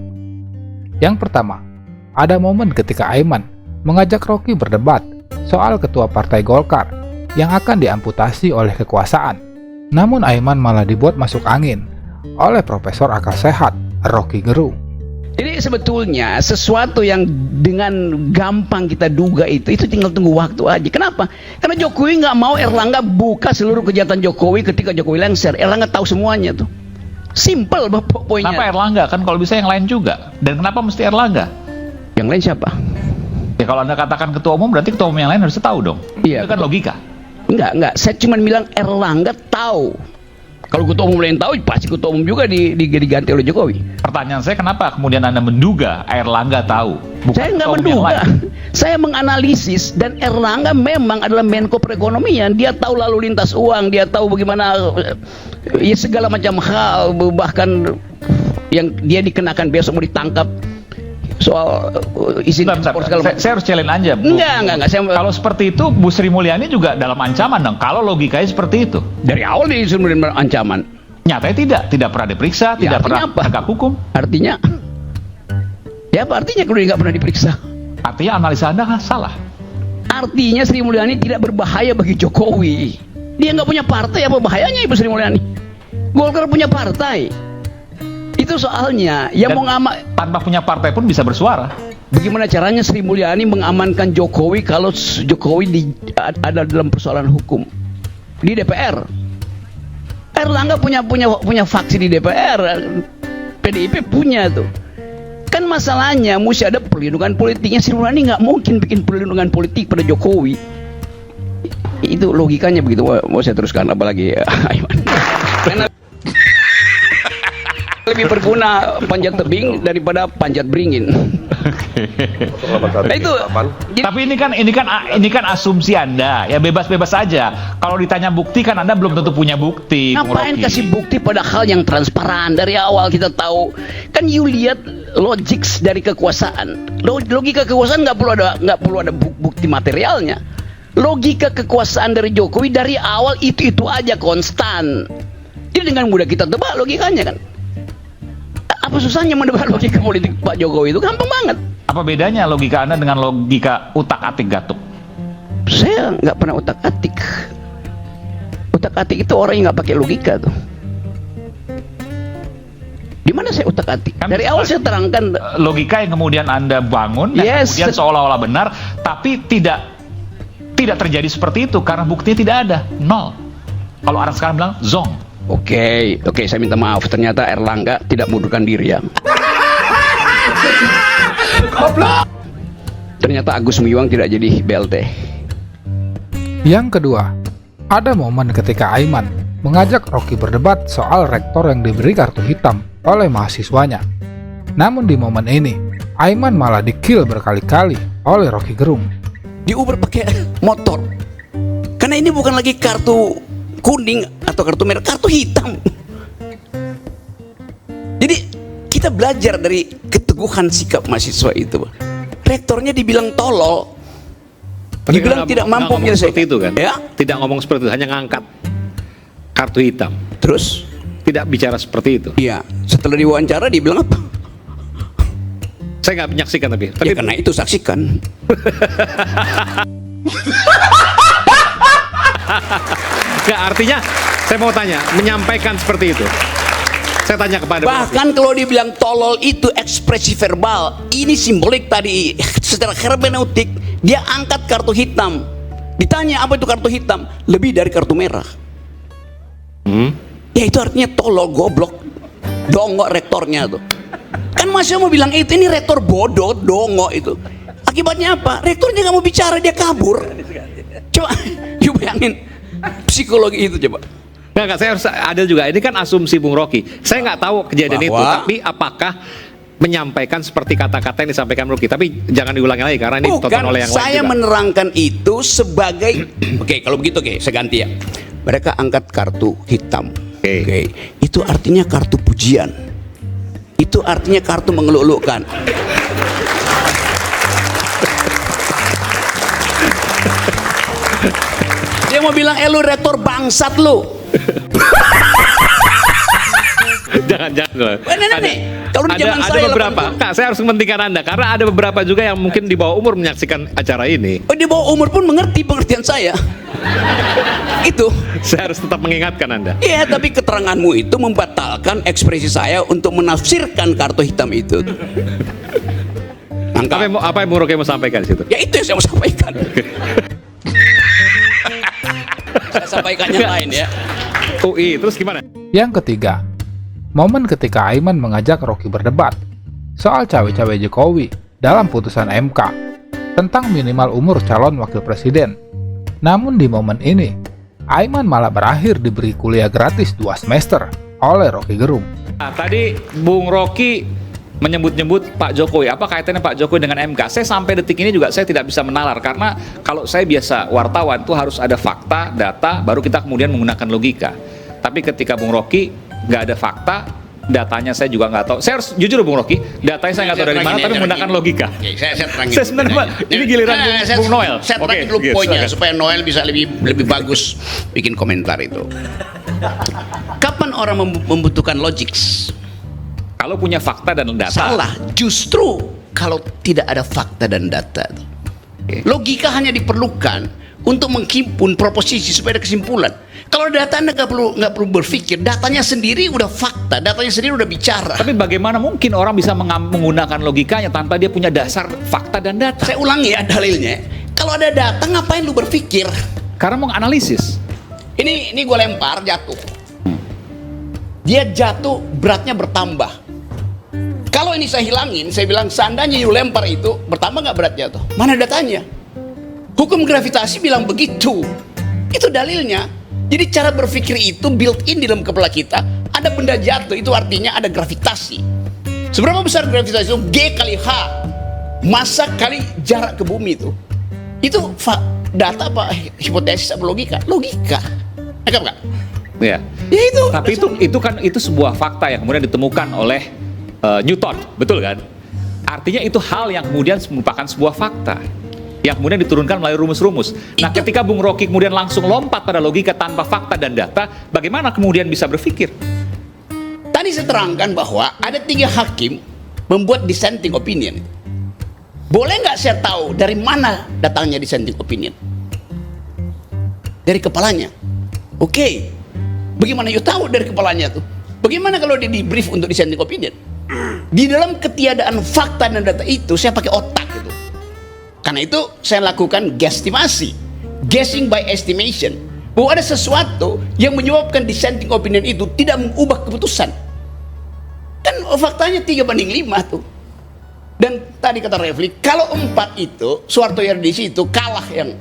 Yang pertama, ada momen ketika Aiman mengajak Rocky berdebat soal ketua Partai Golkar yang akan diamputasi oleh kekuasaan. Namun Aiman malah dibuat masuk angin oleh Profesor Akal Sehat, Rocky Gerung. Jadi sebetulnya sesuatu yang dengan gampang kita duga itu tinggal tunggu waktu aja. Kenapa? Karena Jokowi nggak mau Erlangga buka seluruh kejahatan Jokowi ketika Jokowi lengser. Erlangga tahu semuanya tuh. Simple poinnya. Kenapa Erlangga? Kan kalau bisa yang lain juga. Dan kenapa mesti Erlangga? Yang lain siapa? Ya kalau Anda katakan ketua umum, berarti ketua umum yang lain harus tahu dong. Iya. Itu kan logika. Enggak. Saya cuma bilang Erlangga tahu. Kalau ketua umum lain tahu, pasti ketua umum juga diganti oleh Jokowi. Pertanyaan saya, kenapa kemudian Anda menduga Erlangga tahu? Saya nggak menduga. Saya menganalisis, dan Erlangga memang adalah Menko Perekonomian. Dia tahu lalu lintas uang, dia tahu bagaimana ya segala macam hal, bahkan yang dia dikenakan besok mau ditangkap soal izin ekspor segala macam. Saya harus challenge aja. Enggak. Kalau seperti itu, Bu Sri Mulyani juga dalam ancaman dong. Kalau logikanya seperti itu. Dari awal dia disuruh ancaman. Nyatanya tidak pernah diperiksa, Ya, tidak pernah artinya apa? tegak hukum. Artinya, ya apa artinya kalau dia nggak pernah diperiksa? Artinya analisa Anda salah. Artinya Sri Mulyani tidak berbahaya bagi Jokowi. Dia nggak punya partai, apa bahayanya Ibu Sri Mulyani? Golkar punya partai. Itu soalnya yang mau ngamak tanpa punya partai pun bisa bersuara. Bagaimana caranya Sri Mulyani mengamankan Jokowi kalau Jokowi ada dalam persoalan hukum di DPR? Erlangga punya faksi di DPR, PDIP punya tuh. Kan masalahnya mesti ada perlindungan politiknya. Sri Mulyani nggak mungkin bikin perlindungan politik pada Jokowi. Itu logikanya begitu. Mau saya teruskan apalagi Aiman? Karena lebih berguna panjat tebing daripada panjat beringin. Nah, itu. Tapi ini kan asumsi Anda. Ya bebas-bebas saja. Kalau ditanya bukti kan Anda belum tentu punya bukti. Ngapain kasih bukti pada hal yang transparan? Dari awal kita tahu. Kan you lihat logics dari kekuasaan. Logika kekuasaan nggak perlu ada bukti materialnya. Logika kekuasaan dari Jokowi dari awal itu aja konstan. Jadi dengan mudah kita tebak logikanya kan. Apa susahnya mendebat logika politik Pak Jokowi? Itu gampang banget. Apa bedanya logika Anda dengan logika utak-atik Gatuk? Saya nggak pernah utak-atik. Utak-atik itu orang yang nggak pakai logika tuh. Di mana saya utak-atik? Dari awal saya terangkan logika yang kemudian Anda bangun dan kemudian seolah-olah benar, tapi tidak terjadi seperti itu karena buktinya tidak ada, nol. Kalau orang sekarang bilang zong. Oke, saya minta maaf. Ternyata Erlangga tidak mundurkan diri ya. Ternyata Agus Miwang tidak jadi BLT. Yang kedua, ada momen ketika Aiman mengajak Rocky berdebat soal rektor yang diberi kartu hitam oleh mahasiswanya. Namun di momen ini, Aiman malah di-kill berkali-kali oleh Rocky Gerung. Di Uber pakai motor. Karena ini bukan lagi kartu kuning atau kartu merah, kartu hitam. Jadi kita belajar dari keteguhan sikap mahasiswa itu. Rektornya dibilang tolol, dibilang tidak mampu menyelesaikan. Seperti itu kan? Ya? Tidak ngomong seperti itu, hanya ngangkat kartu hitam. Terus? Tidak bicara seperti itu. Iya. Setelah diwawancara dia bilang apa? Saya nggak menyaksikan tapi ya karena itu saksikan. Nggak, artinya saya mau tanya, menyampaikan seperti itu. Saya tanya kepada bahkan kalau dibilang tolol itu ekspresi verbal, ini simbolik tadi secara hermeneutik. Dia angkat kartu hitam, ditanya apa itu kartu hitam, lebih dari kartu merah. Ya itu artinya tolol, goblok. Dongo rektornya tuh. Kan masih mau bilang itu ini rektor bodoh, dongo itu. Akibatnya apa? Rektornya nggak mau bicara, dia kabur. Coba, you bayangin psikologi itu coba. Nggak, saya harus ada juga. Ini kan asumsi Bung Rocky. Saya nggak tahu kejadian itu, tapi apakah menyampaikan seperti kata-kata yang disampaikan Bung Rocky? Tapi jangan diulangi lagi karena ini tonton oleh yang lain juga. Saya menerangkan itu sebagai, oke, kalau begitu saya ganti ya. Mereka angkat kartu hitam. Oke. Itu artinya kartu pujian. Itu artinya kartu mengeluk-elukkan. Dia mau bilang, lu rektor bangsat lu. Jangan. Kalau di zaman ada saya beberapa, saya harus mementingkan Anda karena ada beberapa juga yang mungkin di bawah umur menyaksikan acara ini. Oh, di bawah umur pun mengerti pengertian saya. Itu. Saya harus tetap mengingatkan Anda. Iya, tapi keteranganmu itu membatalkan ekspresi saya untuk menafsirkan kartu hitam itu. Apa yang Bung Rocky mau sampaikan di situ? Ya itu yang saya mau sampaikan. Saya sampaikan yang lain ya. UI, terus gimana? Yang ketiga, momen ketika Aiman mengajak Rocky berdebat soal cawe-cawe Jokowi dalam putusan MK tentang minimal umur calon wakil presiden. Namun di momen ini, Aiman malah berakhir diberi kuliah gratis 2 semester oleh Rocky Gerung. Nah, tadi Bung Rocky menyebut-nyebut Pak Jokowi. Apa kaitannya Pak Jokowi dengan MK? Saya sampai detik ini juga saya tidak bisa menalar karena kalau saya biasa wartawan tuh harus ada fakta, data, baru kita kemudian menggunakan logika. Tapi ketika Bung Rocky nggak ada fakta, datanya saya juga nggak tahu. Saya harus jujur Bung Rocky, datanya saya nggak tahu dari mana, tapi menggunakan logika. Oke, saya terangin. Saya sebenarnya ini giliran Bung Noel. Saya terangin dulu poinnya supaya Noel bisa lebih bagus bikin komentar itu. Kapan orang membutuhkan logik? Kalau punya fakta dan data. Salah, justru kalau tidak ada fakta dan data. Logika hanya diperlukan untuk menghimpun proposisi supaya ada kesimpulan. Kalau data Anda nggak perlu berpikir, datanya sendiri udah fakta, datanya sendiri udah bicara. Tapi bagaimana mungkin orang bisa menggunakan logikanya tanpa dia punya dasar fakta dan data? Saya ulangi ya dalilnya. Kalau ada data ngapain lu berpikir? Karena mau analisis. Ini gue lempar jatuh. Dia jatuh beratnya bertambah. Kalau ini saya hilangin, saya bilang seandainya you lempar itu bertambah nggak berat jatuh? Mana datanya? Hukum gravitasi bilang begitu. Itu dalilnya. Jadi cara berpikir itu built in di dalam kepala kita. Ada benda jatuh itu artinya ada gravitasi. Seberapa besar gravitasi itu? G kali H. Massa kali jarak ke bumi itu. Itu data apa? Hipotesis apa logika? Logika. Enggak enggak? Ya. Ya itu. Tapi itu sebuah fakta yang kemudian ditemukan oleh Newton, betul kan? Artinya itu hal yang kemudian merupakan sebuah fakta yang kemudian diturunkan melalui rumus-rumus. Nah, ketika Bung Rocky kemudian langsung lompat pada logika tanpa fakta dan data, bagaimana kemudian bisa berpikir? Tadi saya terangkan bahwa ada 3 hakim membuat dissenting opinion. Boleh nggak saya tahu dari mana datangnya dissenting opinion? Dari kepalanya. Oke. Bagaimana you tahu dari kepalanya tuh? Bagaimana kalau dia di brief untuk dissenting opinion? Di dalam ketiadaan fakta dan data itu saya pakai otak gitu. Karena itu saya lakukan guesstimasi, guessing by estimation, bahwa ada sesuatu yang menyebabkan dissenting opinion itu tidak mengubah keputusan. Kan faktanya 3:5 tuh. Dan tadi kata Refli, kalau 4 itu Soeharto Yardisi itu kalah yang.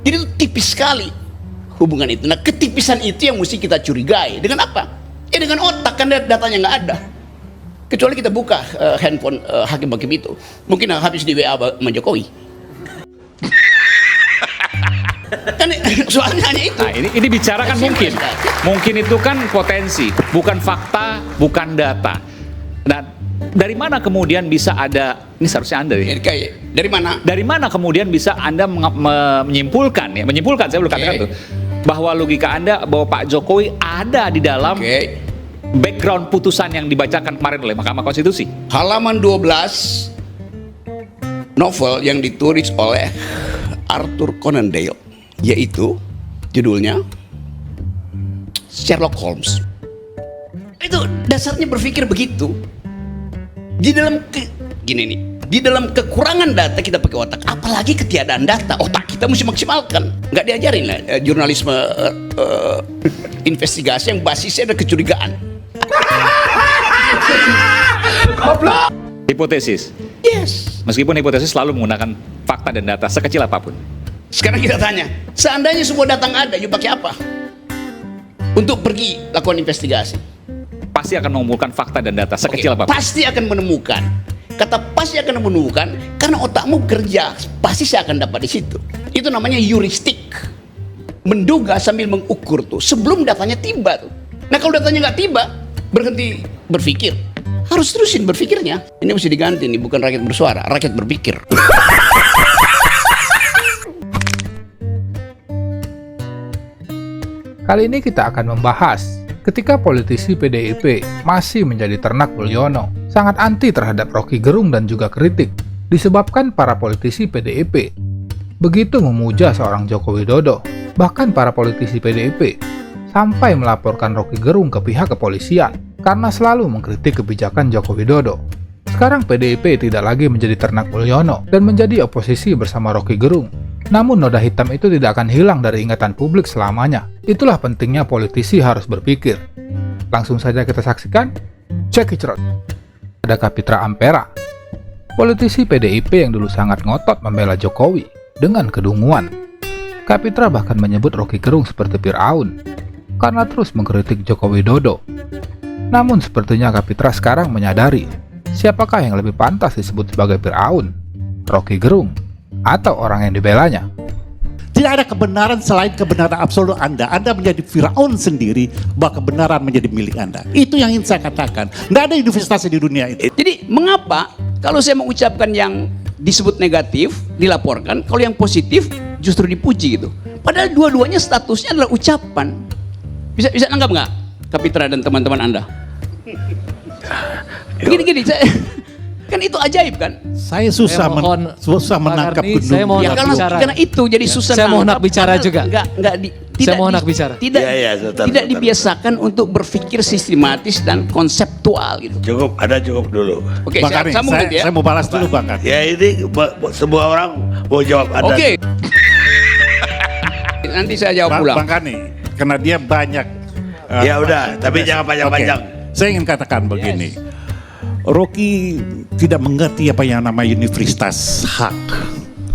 Jadi itu tipis sekali hubungan itu. Nah, ketipisan itu yang mesti kita curigai. Dengan apa? Ya dengan otak, kan datanya nggak ada. Kecuali kita buka handphone hakim-hakim itu. Mungkin habis di WA sama Jokowi. Kan soalnya hanya itu. Nah, ini bicara kan mungkin. Mungkin itu kan potensi, bukan fakta, bukan data. Nah, dari mana kemudian bisa ada, ini seharusnya Anda ya? Dari mana? Dari mana kemudian bisa Anda menyimpulkan, saya belum katakan tuh, bahwa logika Anda bahwa Pak Jokowi ada di dalam background putusan yang dibacakan kemarin oleh Mahkamah Konstitusi. Halaman 12 novel yang ditulis oleh Arthur Conan Doyle, yaitu judulnya Sherlock Holmes. Itu dasarnya berpikir begitu. Di dalam di dalam kekurangan data kita pakai otak, apalagi ketiadaan data, otak kita mesti maksimalkan. Nggak diajarin lah jurnalisme investigasi yang basisnya ada kecurigaan. Hipotesis. Yes. Meskipun hipotesis selalu menggunakan fakta dan data sekecil apapun. Sekarang kita tanya, seandainya semua data nggak ada, you pakai apa? Untuk pergi lakukan investigasi. Pasti akan mengumpulkan fakta dan data sekecil apapun. Pasti akan menemukan. Kata pasti akan menemukan karena otakmu kerja, pasti saya akan dapat di situ. Itu namanya heuristik. Menduga sambil mengukur tuh sebelum datanya tiba tuh. Nah kalau datanya nggak tiba, berhenti berpikir. Harus terusin berpikirnya. Ini mesti diganti nih, bukan rakyat bersuara, rakyat berpikir. Kali ini kita akan membahas ketika politisi PDIP masih menjadi ternak Mulyono, sangat anti terhadap Rocky Gerung dan juga kritik, disebabkan para politisi PDIP begitu memuja seorang Joko Widodo. Bahkan para politisi PDIP sampai melaporkan Rocky Gerung ke pihak kepolisian karena selalu mengkritik kebijakan Joko Widodo. Sekarang PDIP tidak lagi menjadi ternak Mulyono dan menjadi oposisi bersama Rocky Gerung. Namun noda hitam itu tidak akan hilang dari ingatan publik selamanya. Itulah pentingnya politisi harus berpikir. Langsung saja kita saksikan. Check it out. Ada Kapitra Ampera, politisi PDIP yang dulu sangat ngotot membela Jokowi dengan kedunguan. Kapitra bahkan menyebut Rocky Gerung seperti Firaun karena terus mengkritik Joko Widodo. Namun sepertinya Kapitra sekarang menyadari siapakah yang lebih pantas disebut sebagai Firaun, Rocky Gerung atau orang yang dibelanya. Tidak ada kebenaran selain kebenaran absolut Anda. Anda menjadi Firaun sendiri, bahwa kebenaran menjadi milik Anda. Itu yang ingin saya katakan. Tidak ada investasi di dunia itu. Jadi mengapa kalau saya mengucapkan yang disebut negatif dilaporkan, kalau yang positif justru dipuji gitu? Padahal dua-duanya statusnya adalah ucapan. Bisa nanggap nggak, Kapitra dan teman-teman Anda? Gini, saya kan itu ajaib kan? Saya susah menangkap gedung. Ya karena itu jadi susah. Saya mau hak bicara juga. Saya mau hak bicara. Tidak dibiasakan untuk berpikir sistematis dan konseptual gitu. Cukup dulu. Oke, Bang Karim, saya mau balas dulu Bang Karim. Ya ini semua orang mau jawab Anda. Oke. Nanti saya jawab ulang. Bang Kani, karena dia banyak. Ya udah, tapi jangan panjang-panjang. Saya ingin katakan begini. Rocky tidak mengerti apa yang namanya universitas hak,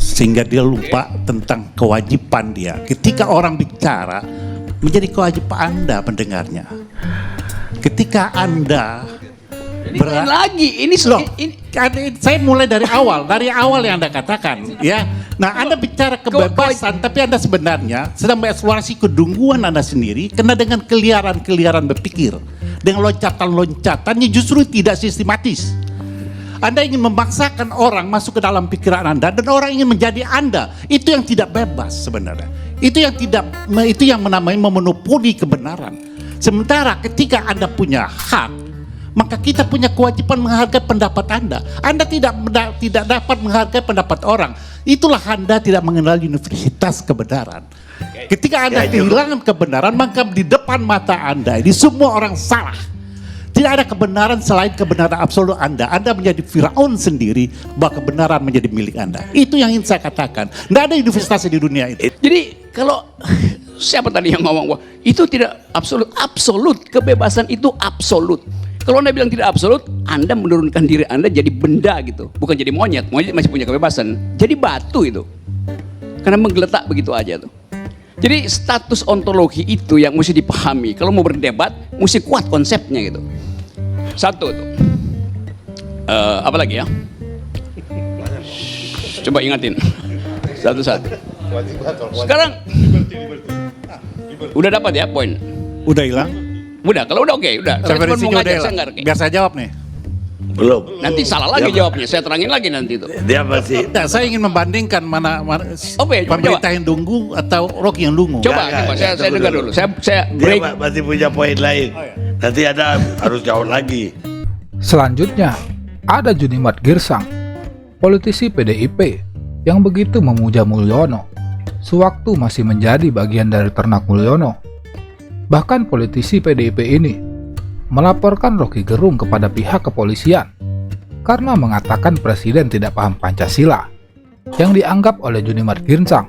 sehingga dia lupa tentang kewajiban dia. Ketika orang bicara, menjadi kewajiban Anda mendengarnya. Ketika Anda saya mulai dari awal yang Anda katakan, ya. Nah, Anda bicara kebebasan, tapi Anda sebenarnya sedang mengeksplorasi kedunguan Anda sendiri, karena dengan keliaran berpikir, dengan loncatan-loncatannya justru tidak sistematis. Anda ingin memaksakan orang masuk ke dalam pikiran Anda, dan orang ingin menjadi Anda. Itu yang tidak bebas sebenarnya. Itu yang menamai memonopoli kebenaran. Sementara ketika Anda punya hak, maka kita punya kewajiban menghargai pendapat Anda. Anda tidak dapat menghargai pendapat orang. Itulah Anda tidak mengenal universitas kebenaran. Ketika Anda kehilangan kebenaran, maka di depan mata Anda ini semua orang salah. Tidak ada kebenaran selain kebenaran absolut Anda. Anda menjadi Firaun sendiri, bahwa kebenaran menjadi milik Anda. Itu yang ingin saya katakan. Tidak ada investasi di dunia itu. Jadi kalau siapa tadi yang ngomong itu tidak absolut, kebebasan itu absolut. Kalau Anda bilang tidak absolut, Anda menurunkan diri Anda jadi benda gitu, bukan jadi monyet. Monyet masih punya kebebasan. Jadi batu itu, karena menggeletak begitu aja tuh. Jadi status ontologi itu yang mesti dipahami. Kalau mau berdebat, mesti kuat konsepnya gitu. Satu tuh. Apa lagi ya? Coba ingatin. Satu-satu. Sekarang udah dapat ya poin? Udah hilang? Udah, kalau udah oke, udah. Saya cuma mau ngajak, saya ngerti. Biar saya jawab nih. Belum. Nanti salah lagi jawabnya, saya terangin lagi nanti itu. Dia masih. Nah, saya ingin membandingkan mana pemerintah yang dungu atau Rocky yang dungu. Coba, saya dengar dulu. Saya break. Dia masih punya poin lain. Nanti Anda harus jawab lagi. Selanjutnya, ada Junimat Girsang, politisi PDIP yang begitu memuja Mulyono sewaktu masih menjadi bagian dari ternak Mulyono. Bahkan politisi PDIP ini melaporkan Rocky Gerung kepada pihak kepolisian karena mengatakan presiden tidak paham Pancasila, yang dianggap oleh Junimat Girsang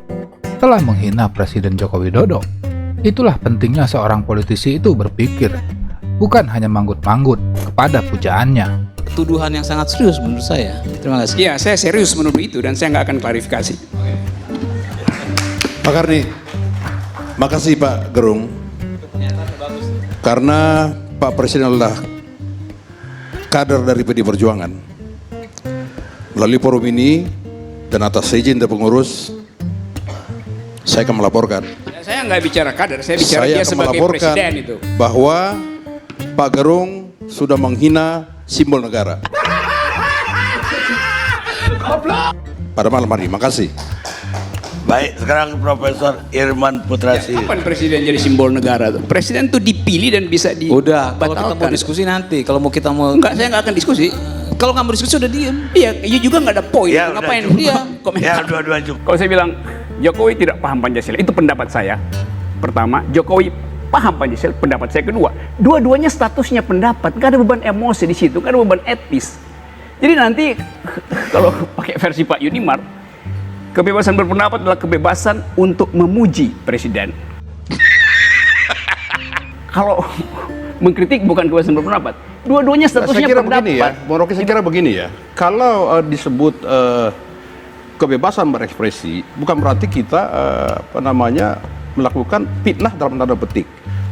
telah menghina Presiden Joko Widodo. Itulah pentingnya seorang politisi itu berpikir bukan hanya manggut-manggut kepada pujaannya. Tuduhan yang sangat serius menurut saya. Terima kasih. Iya, saya serius menuduh itu dan saya nggak akan klarifikasi. Pak Karni, makasih Pak Gerung. Karena Pak Presiden adalah kader dari PD Perjuangan. Melalui forum ini dan atas izin dari pengurus, saya akan melaporkan. Saya nggak bicara kader, saya bicara dia sebagai presiden itu. Bahwa Pak Gerung sudah menghina simbol negara. Pada malam hari, makasih. Baik, sekarang Profesor Irman Putrasi. Kapan presiden jadi simbol negara tuh? Presiden tuh dipilih dan bisa Udah, kalau kita mau diskusi nanti. Kalau mau kita mau... Enggak, saya nggak akan diskusi. Kalau nggak mau diskusi udah diem. Iya, iya juga nggak ada poin. Ya, Ngapain udah, dia cukup. komentar? Ya, dua-dua cukup. Kalau saya bilang Jokowi tidak paham Pancasila, itu pendapat saya. Pertama, Jokowi paham Pancasila, pendapat saya kedua. Dua-duanya statusnya pendapat, nggak ada beban emosi di situ, nggak ada beban etis. Jadi nanti kalau pakai versi Pak Yunimar, kebebasan berpendapat adalah kebebasan untuk memuji presiden. Kalau mengkritik bukan kebebasan berpendapat. Dua-duanya statusnya saya kira pendapat. begini ya, Bung Rocky, saya kira begini ya. Kalau disebut kebebasan berekspresi, bukan berarti kita melakukan fitnah dalam tanda petik.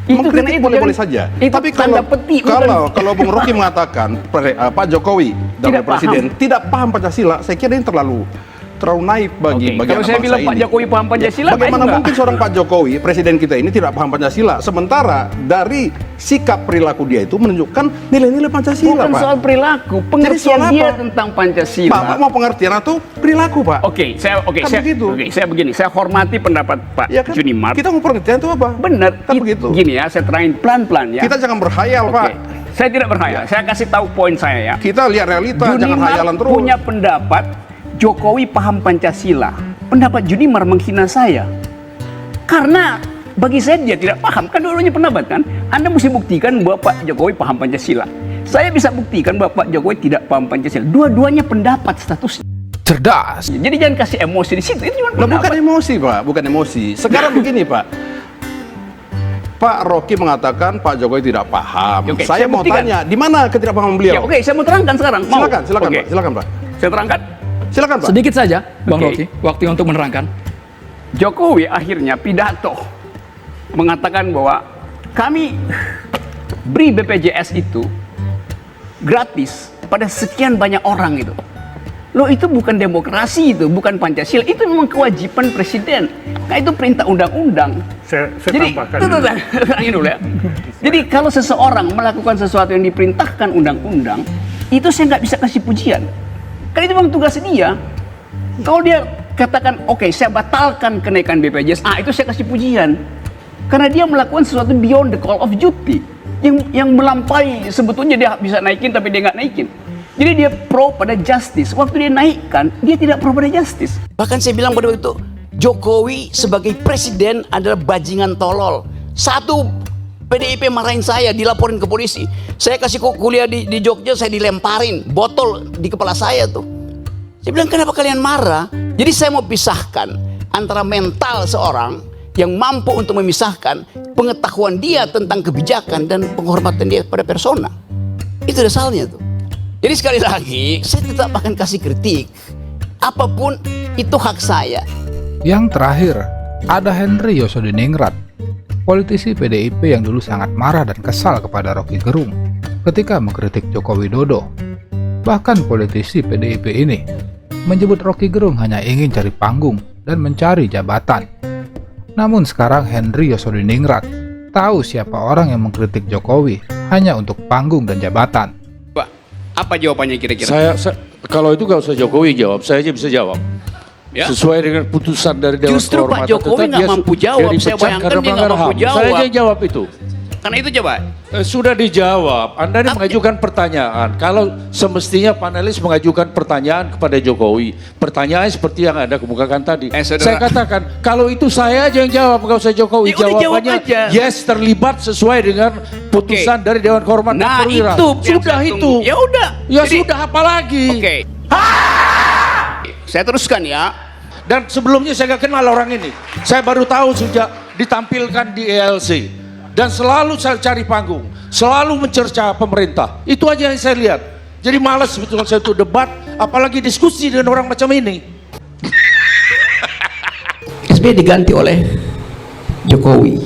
Itu Mengkritik boleh-boleh saja. Tapi kalau Bung Rocky mengatakan Pak Jokowi dalam presiden tidak paham Pancasila, saya kira ini terlalu naif bagi kalau saya bilang Pak Jokowi paham Pancasila, bagaimana mungkin seorang Pak Jokowi, presiden kita ini tidak paham Pancasila, sementara dari sikap perilaku dia itu menunjukkan nilai-nilai Pancasila. Bukan Pak. soal perilaku, pengertian dia tentang Pancasila. Pak mau pengertian atau perilaku, Pak? Saya begini, saya hormati pendapat Pak Junimar. Kita mau pengertian itu apa? Benar, begitu. Gini ya, saya terangin pelan-pelan ya. Kita jangan berhayal, Pak. Saya tidak berhayal. Saya kasih tahu poin saya ya. Kita lihat realita, jangan hayalan terus. Punya pendapat Jokowi paham Pancasila. Pendapat Junimar menghina saya. Karena bagi saya dia tidak paham. Kan dua-duanya pendapat kan. Anda mesti buktikan bahwa Pak Jokowi paham Pancasila. Saya bisa buktikan bahwa Pak Jokowi tidak paham Pancasila. Dua-duanya pendapat statusnya. Cerdas. Jadi jangan kasih emosi di situ. Itu cuma pendapat. Bukan emosi, Pak. Bukan emosi. Sekarang begini, Pak. Pak Rocky mengatakan Pak Jokowi tidak paham. Oke, saya mau buktikan. tanya, di mana ketidakpahaman beliau? Ya, oke, saya mau terangkan sekarang. Mau? Silakan, Oke. Pak. Silakan, Pak. Saya terangkan. Silakan, Pak. Sedikit saja, Bang Rocky. Waktu untuk menerangkan. Jokowi akhirnya pidato mengatakan bahwa kami beri BPJS itu gratis pada sekian banyak orang itu. Loh, itu bukan demokrasi, itu bukan Pancasila, itu memang kewajiban presiden. Nah, itu perintah undang-undang. Saya Jadi, tambahkan. Ini dulu ya. Jadi kalau seseorang melakukan sesuatu yang diperintahkan undang-undang, itu saya nggak bisa kasih pujian. Kan itu memang tugas dia. Kalau dia katakan, oke, saya batalkan kenaikan BPJS, itu saya kasih pujian. Karena dia melakukan sesuatu beyond the call of duty. Yang melampaui, sebetulnya dia bisa naikin tapi dia nggak naikin. Jadi dia pro pada justice. Waktu dia naikkan, dia tidak pro pada justice. Bahkan saya bilang pada waktu itu, Jokowi sebagai presiden adalah bajingan tolol. Satu, PDIP marahin saya, dilaporin ke polisi. Saya kasih kuliah di Jogja, saya dilemparin botol di kepala saya tuh. Saya bilang, kenapa kalian marah? Jadi saya mau pisahkan antara mental seorang yang mampu untuk memisahkan pengetahuan dia tentang kebijakan dan penghormatan dia pada persona. Itu dasarnya tuh. Jadi sekali lagi, saya tetap akan kasih kritik. Apapun itu hak saya. Yang terakhir, ada Henry Yosodiningrat, politisi PDIP yang dulu sangat marah dan kesal kepada Rocky Gerung ketika mengkritik Joko Widodo. Bahkan politisi PDIP ini menyebut Rocky Gerung hanya ingin cari panggung dan mencari jabatan. Namun sekarang Henry Yosodiningrat tahu siapa orang yang mengkritik Jokowi hanya untuk panggung dan jabatan. Pak, apa jawabannya kira-kira? Saya kalau itu gak usah Jokowi jawab, saya aja bisa jawab. Ya. Sesuai dengan putusan dari Dewan Justru Pak Kehormatan. Jokowi nggak mampu jawab. Saya bayangkan dia nggak mampu jawab. Saya aja jawab itu. Karena itu coba. Sudah dijawab. Anda ini mengajukan pertanyaan. Kalau semestinya panelis mengajukan pertanyaan kepada Jokowi, pertanyaan seperti yang Anda kemukakan tadi. Saya katakan, kalau itu saya aja yang jawab, nggak usah Jokowi. Jawabannya yes, terlibat sesuai dengan putusan dari Dewan Kehormatan Perwira. Sudah itu. Ya udah. Ya sudah, apalagi. Oke. Saya teruskan ya. Dan sebelumnya saya gak kenal orang ini. Saya baru tahu sejak ditampilkan di ELC. Dan selalu saya cari panggung. selalu mencerca pemerintah. Itu aja yang saya lihat. Jadi malas sebetulnya saya itu debat, apalagi diskusi dengan orang macam ini. SBY diganti oleh Jokowi.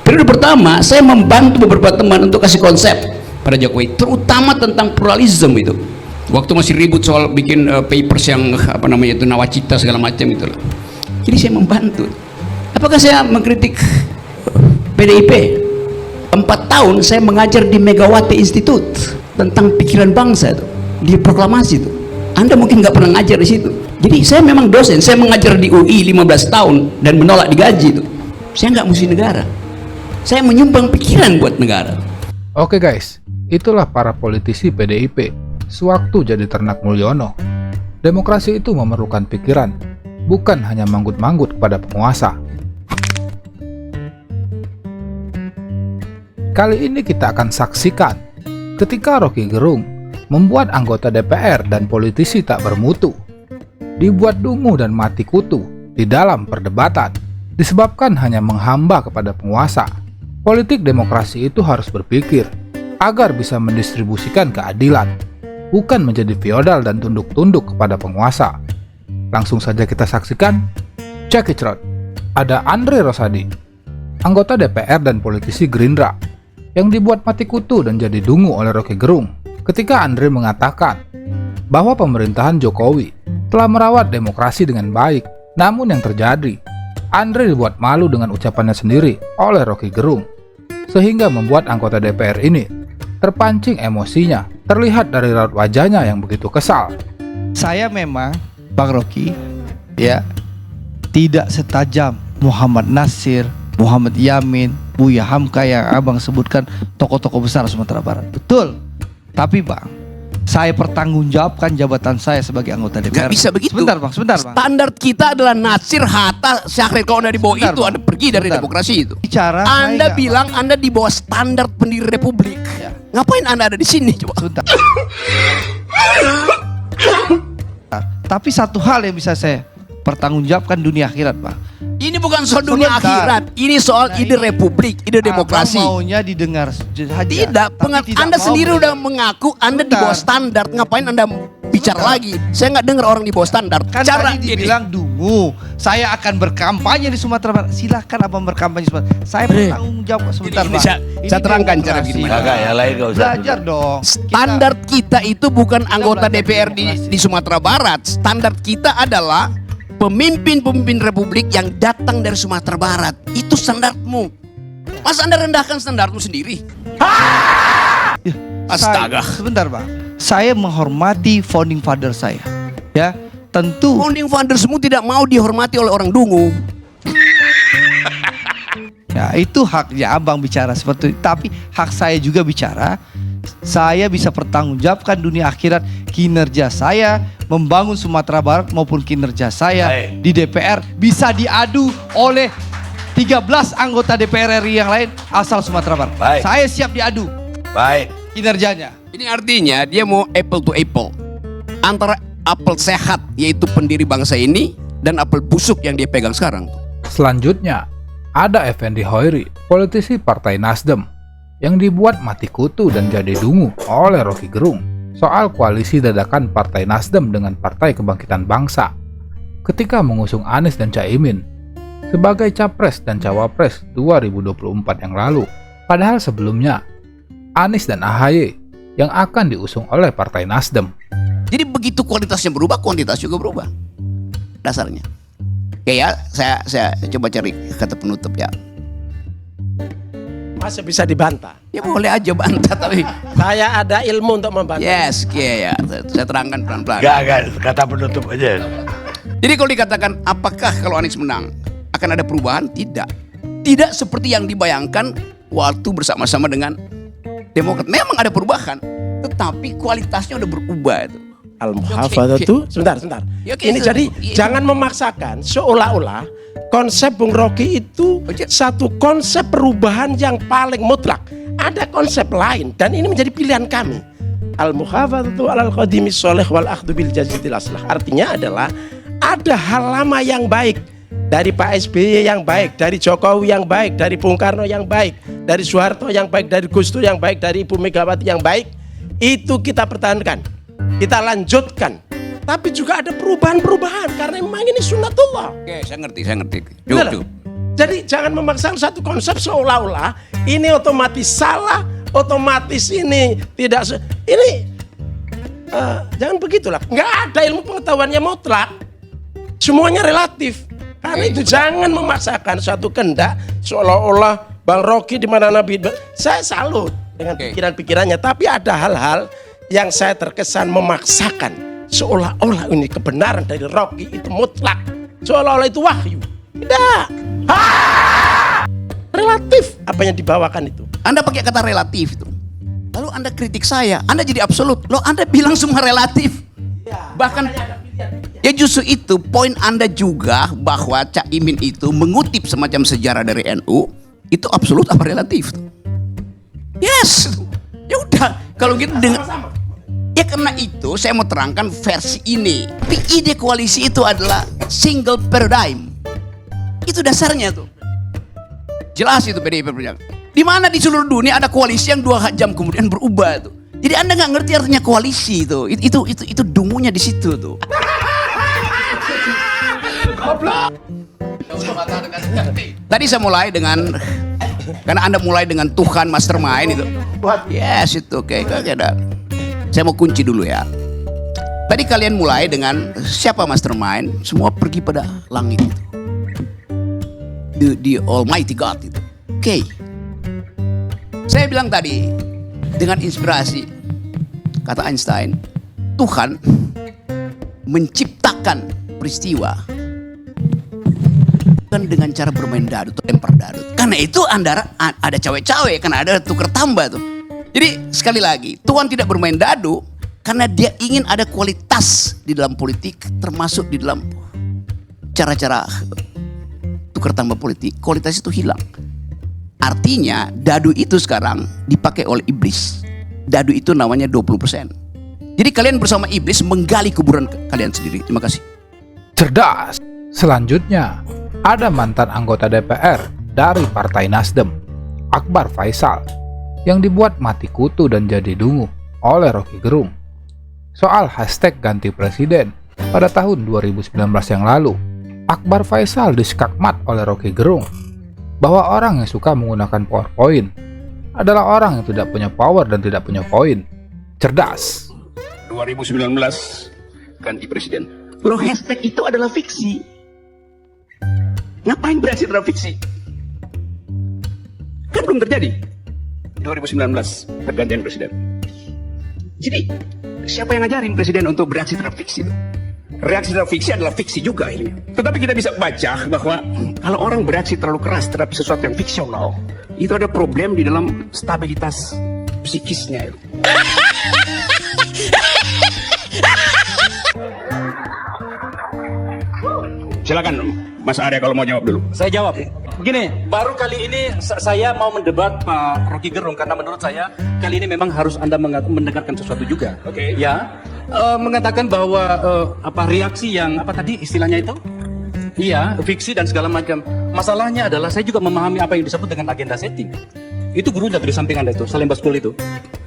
Periode pertama saya membantu beberapa teman untuk kasih konsep pada Jokowi, terutama tentang pluralisme itu. Waktu masih ribut soal bikin papers yang apa namanya itu nawacita segala macam itu. Jadi saya membantu. Apakah saya mengkritik PDIP? 4 tahun saya mengajar di Megawati Institute tentang pikiran bangsa itu, di proklamasi itu. Anda mungkin nggak pernah ngajar di situ. Jadi saya memang dosen, saya mengajar di UI 15 tahun dan menolak digaji itu. Saya nggak musuh negara. Saya menyumbang pikiran buat negara. Oke guys, itulah para politisi PDIP sewaktu jadi ternak Mulyono. Demokrasi itu memerlukan pikiran, bukan hanya manggut-manggut kepada penguasa. Kali ini kita akan saksikan ketika Rocky Gerung membuat anggota DPR dan politisi tak bermutu, dibuat dungu dan mati kutu di dalam perdebatan, disebabkan hanya menghamba kepada penguasa. Politik demokrasi itu harus berpikir agar bisa mendistribusikan keadilan, bukan menjadi feodal dan tunduk-tunduk kepada penguasa. Langsung saja kita saksikan. Check it out. Ada Andre Rosadi, anggota DPR dan politisi Gerindra, yang dibuat mati kutu dan jadi dungu oleh Rocky Gerung ketika Andre mengatakan bahwa pemerintahan Jokowi telah merawat demokrasi dengan baik. Namun yang terjadi, Andre dibuat malu dengan ucapannya sendiri oleh Rocky Gerung, sehingga membuat anggota DPR ini terpancing emosinya, terlihat dari raut wajahnya yang begitu kesal. Saya memang, Bang Rocky, ya, tidak setajam Muhammad Nasir, Muhammad Yamin, Buya Hamka yang abang sebutkan tokoh-tokoh besar Sumatera Barat. Betul. Tapi bang, saya pertanggungjawabkan jabatan saya sebagai anggota DPR. Gak bisa begitu. Sebentar bang. Standar kita adalah Nasir, Hatta, Syahrir. Kalau Anda di bawah itu, Anda pergi dari demokrasi itu. Anda bilang Anda di bawah standar pendiri republik. Ya. Ngapain Anda ada di sini coba? Sebentar. Tapi satu hal yang bisa saya pertanggungjawabkan dunia akhirat, Pak. Ini bukan soal dunia akhirat, ini soal ide republik, ide demokrasi. Maunya didengar saja. Tidak, Anda sendiri udah mengaku Anda di bawah standar. Ngapain Anda bicara lagi? Saya nggak dengar orang di bawah standar. Kan tadi dibilang dungu, saya akan berkampanye di Sumatera Barat. Silahkan abang berkampanye di Sumatera. Saya bertanggung jawab sebentar, Pak. Saya terangkan cara gimana. Belajar dong. Standar kita itu bukan anggota DPR di Sumatera Barat. Standar kita adalah pemimpin-pemimpin republik yang datang dari Sumatera Barat. Itu standarmu. Masa Anda rendahkan standarmu sendiri? Astaga. Sebentar, Bang. Saya menghormati founding father saya. Ya, tentu. Founding fathersmu tidak mau dihormati oleh orang dungu. Ya, itu haknya abang bicara seperti itu. Tapi hak saya juga bicara. Saya bisa pertanggungjawabkan dunia akhirat kinerja saya membangun Sumatera Barat maupun kinerja saya di DPR bisa diadu oleh 13 anggota DPR RI yang lain asal Sumatera Barat. Saya siap diadu. Kinerjanya. Ini artinya dia mau apple to apple antara apel sehat yaitu pendiri bangsa ini dan apel busuk yang dia pegang sekarang. Selanjutnya ada Effendi Hoiri, politisi Partai Nasdem, yang dibuat mati kutu dan jadi dungu oleh Rocky Gerung soal koalisi dadakan Partai Nasdem dengan Partai Kebangkitan Bangsa ketika mengusung Anies dan Caimin sebagai Capres dan Cawapres 2024 yang lalu. Padahal sebelumnya Anies dan AHY yang akan diusung oleh Partai Nasdem. Jadi begitu kualitasnya berubah, kuantitas juga berubah. Dasarnya. Oke ya, saya coba cari kata penutup ya. Masa bisa dibantah? Ya boleh aja bantah tapi saya ada ilmu untuk membantah. Yes, ya. Saya terangkan pelan-pelan. Gak, kata penutup aja. Jadi kalau dikatakan apakah kalau Anies menang akan ada perubahan? Tidak. Tidak seperti yang dibayangkan waktu bersama-sama dengan Demokrat. Memang ada perubahan, tetapi kualitasnya udah berubah itu. Al-Muhafadzatu, sebentar. Ini jadi jangan memaksakan seolah-olah konsep Bung Rocky itu satu konsep perubahan yang paling mutlak. Ada konsep lain dan ini menjadi pilihan kami. Al-Muhafadzatu alal qadimis sholih wal akhdhu bil jadidil aslah. Artinya adalah ada hal lama yang baik dari Pak SBY yang baik, dari Jokowi yang baik, dari Bung Karno yang baik, dari Soeharto yang baik, dari Gus Dur yang baik, dari Ibu Megawati yang baik, itu kita pertahankan, kita lanjutkan. Tapi juga ada perubahan-perubahan karena memang ini sunnatullah. Oke, saya ngerti. Cukup. Jadi jangan memaksakan satu konsep seolah-olah ini otomatis salah, otomatis ini tidak ini jangan begitulah. Nggak ada ilmu pengetahuannya mutlak, semuanya relatif. Karena itu jangan memaksakan satu kehendak seolah-olah Bang Rocky di mana Nabi. Saya salut dengan pikiran-pikirannya, tapi ada hal-hal yang saya terkesan memaksakan seolah-olah ini kebenaran dari Rocky itu mutlak, seolah-olah itu wahyu. Tidak. Relatif apa yang dibawakan itu. Anda pakai kata relatif itu. Lalu Anda kritik saya, Anda jadi absolut. Loh, Anda bilang semua relatif. Bahkan ya justru itu poin Anda juga bahwa Cak Imin itu mengutip semacam sejarah dari NU, itu absolut apa relatif? Yes. Ya udah, kalau gitu dengan ya karena itu saya mau terangkan versi ini. Tapi ide koalisi itu adalah single paradigm. Itu dasarnya tuh. Jelas itu PDIP Perjuangan. Di mana di seluruh dunia ada koalisi yang 2 jam kemudian berubah tuh. Jadi Anda nggak ngerti artinya koalisi itu. Itu dungunya di situ tuh. Tadi saya mulai dengan karena Anda mulai dengan Tuhan mastermind itu. Yes, itu oke. Saya mau kunci dulu ya. Tadi kalian mulai dengan siapa mastermind? Semua pergi pada langit itu. The Almighty God itu. Oke. Saya bilang tadi dengan inspirasi kata Einstein, Tuhan menciptakan peristiwa bukan dengan cara bermain dadu atau lempar dadu. Karena itu ada cawe-cawe, karena ada tuker tambah tuh. Jadi sekali lagi, Tuhan tidak bermain dadu karena dia ingin ada kualitas di dalam politik, termasuk di dalam cara-cara tukar tambah politik. Kualitas itu hilang. Artinya dadu itu sekarang dipakai oleh iblis. Dadu itu namanya 20%. Jadi kalian bersama iblis menggali kuburan kalian sendiri. Terima kasih. Cerdas. Selanjutnya, ada mantan anggota DPR dari Partai Nasdem, Akbar Faisal, yang dibuat mati kutu dan jadi dungu oleh Rocky Gerung soal hashtag ganti presiden pada tahun 2019 yang lalu. Akbar Faisal diskakmat oleh Rocky Gerung bahwa orang yang suka menggunakan PowerPoint adalah orang yang tidak punya power dan tidak punya poin. Cerdas. 2019 ganti presiden. Loh, hashtag itu adalah fiksi. Ngapain berhasil dalam fiksi? Kan belum terjadi. 2019 pergantian presiden. Jadi siapa yang ngajarin presiden untuk bereaksi terhadap fiksi itu? Reaksi terhadap fiksi adalah fiksi juga akhirnya. Tetapi kita bisa baca bahwa kalau orang bereaksi terlalu keras terhadap sesuatu yang fiksional, itu ada problem di dalam stabilitas psikisnya itu. Silakan Mas Arya kalau mau jawab dulu. Saya jawab. Begini, baru kali ini saya mau mendebat Pak Rocky Gerung karena menurut saya kali ini memang harus Anda mendengarkan sesuatu juga. Oke. Ya, mengatakan bahwa reaksi yang apa tadi istilahnya itu? Iya, fiksi dan segala macam. Masalahnya adalah saya juga memahami apa yang disebut dengan agenda setting. Itu gurunya di samping Anda itu, Salim Baskul itu.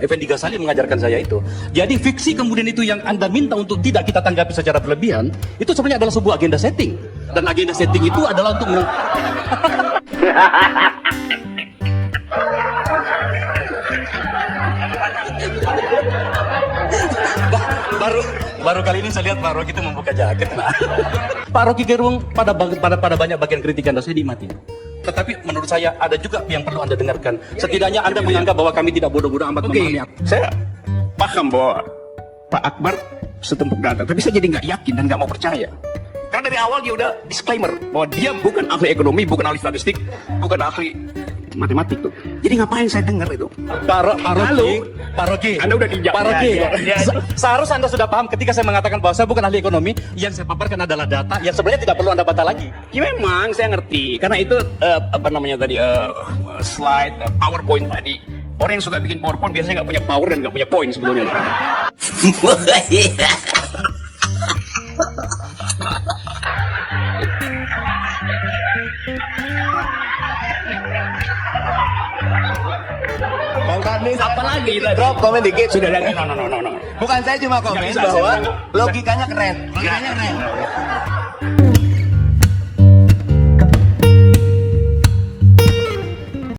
Effendi Ghazali mengajarkan saya itu. Jadi fiksi kemudian itu yang Anda minta untuk tidak kita tanggapi secara berlebihan, itu sebenarnya adalah sebuah agenda setting. Dan agenda setting itu adalah untuk baru kali ini saya lihat Pak Rocky itu membuka jaket. Nah. Pak Rocky Gerung pada banyak bagian kritikan saya nikmati. Tetapi menurut saya ada juga yang perlu Anda dengarkan. Setidaknya Anda menganggap bahwa kami tidak bodoh-bodoh amat memahami. Saya paham bahwa Pak Akbar setempuk data, tapi saya jadi nggak yakin dan nggak mau percaya. Karena dari awal dia udah disclaimer bahwa dia bukan ahli ekonomi, bukan ahli statistik, bukan ahli matematik tuh. Jadi ngapain saya dengar itu? Pak Rocky, Anda udah dijak. Pak Rocky, seharusnya Anda sudah paham ketika saya mengatakan bahwa saya bukan ahli ekonomi, yang saya paparkan adalah data yang sebenarnya tidak perlu Anda baca lagi. Ya memang saya ngerti, karena itu slide, PowerPoint tadi. Orang yang suka bikin PowerPoint biasanya nggak punya power dan nggak punya poin sebetulnya. Drop komen dikit. Sudah lagi, no. Bukan saya cuma komen bahwa logikanya keren. Logikanya keren.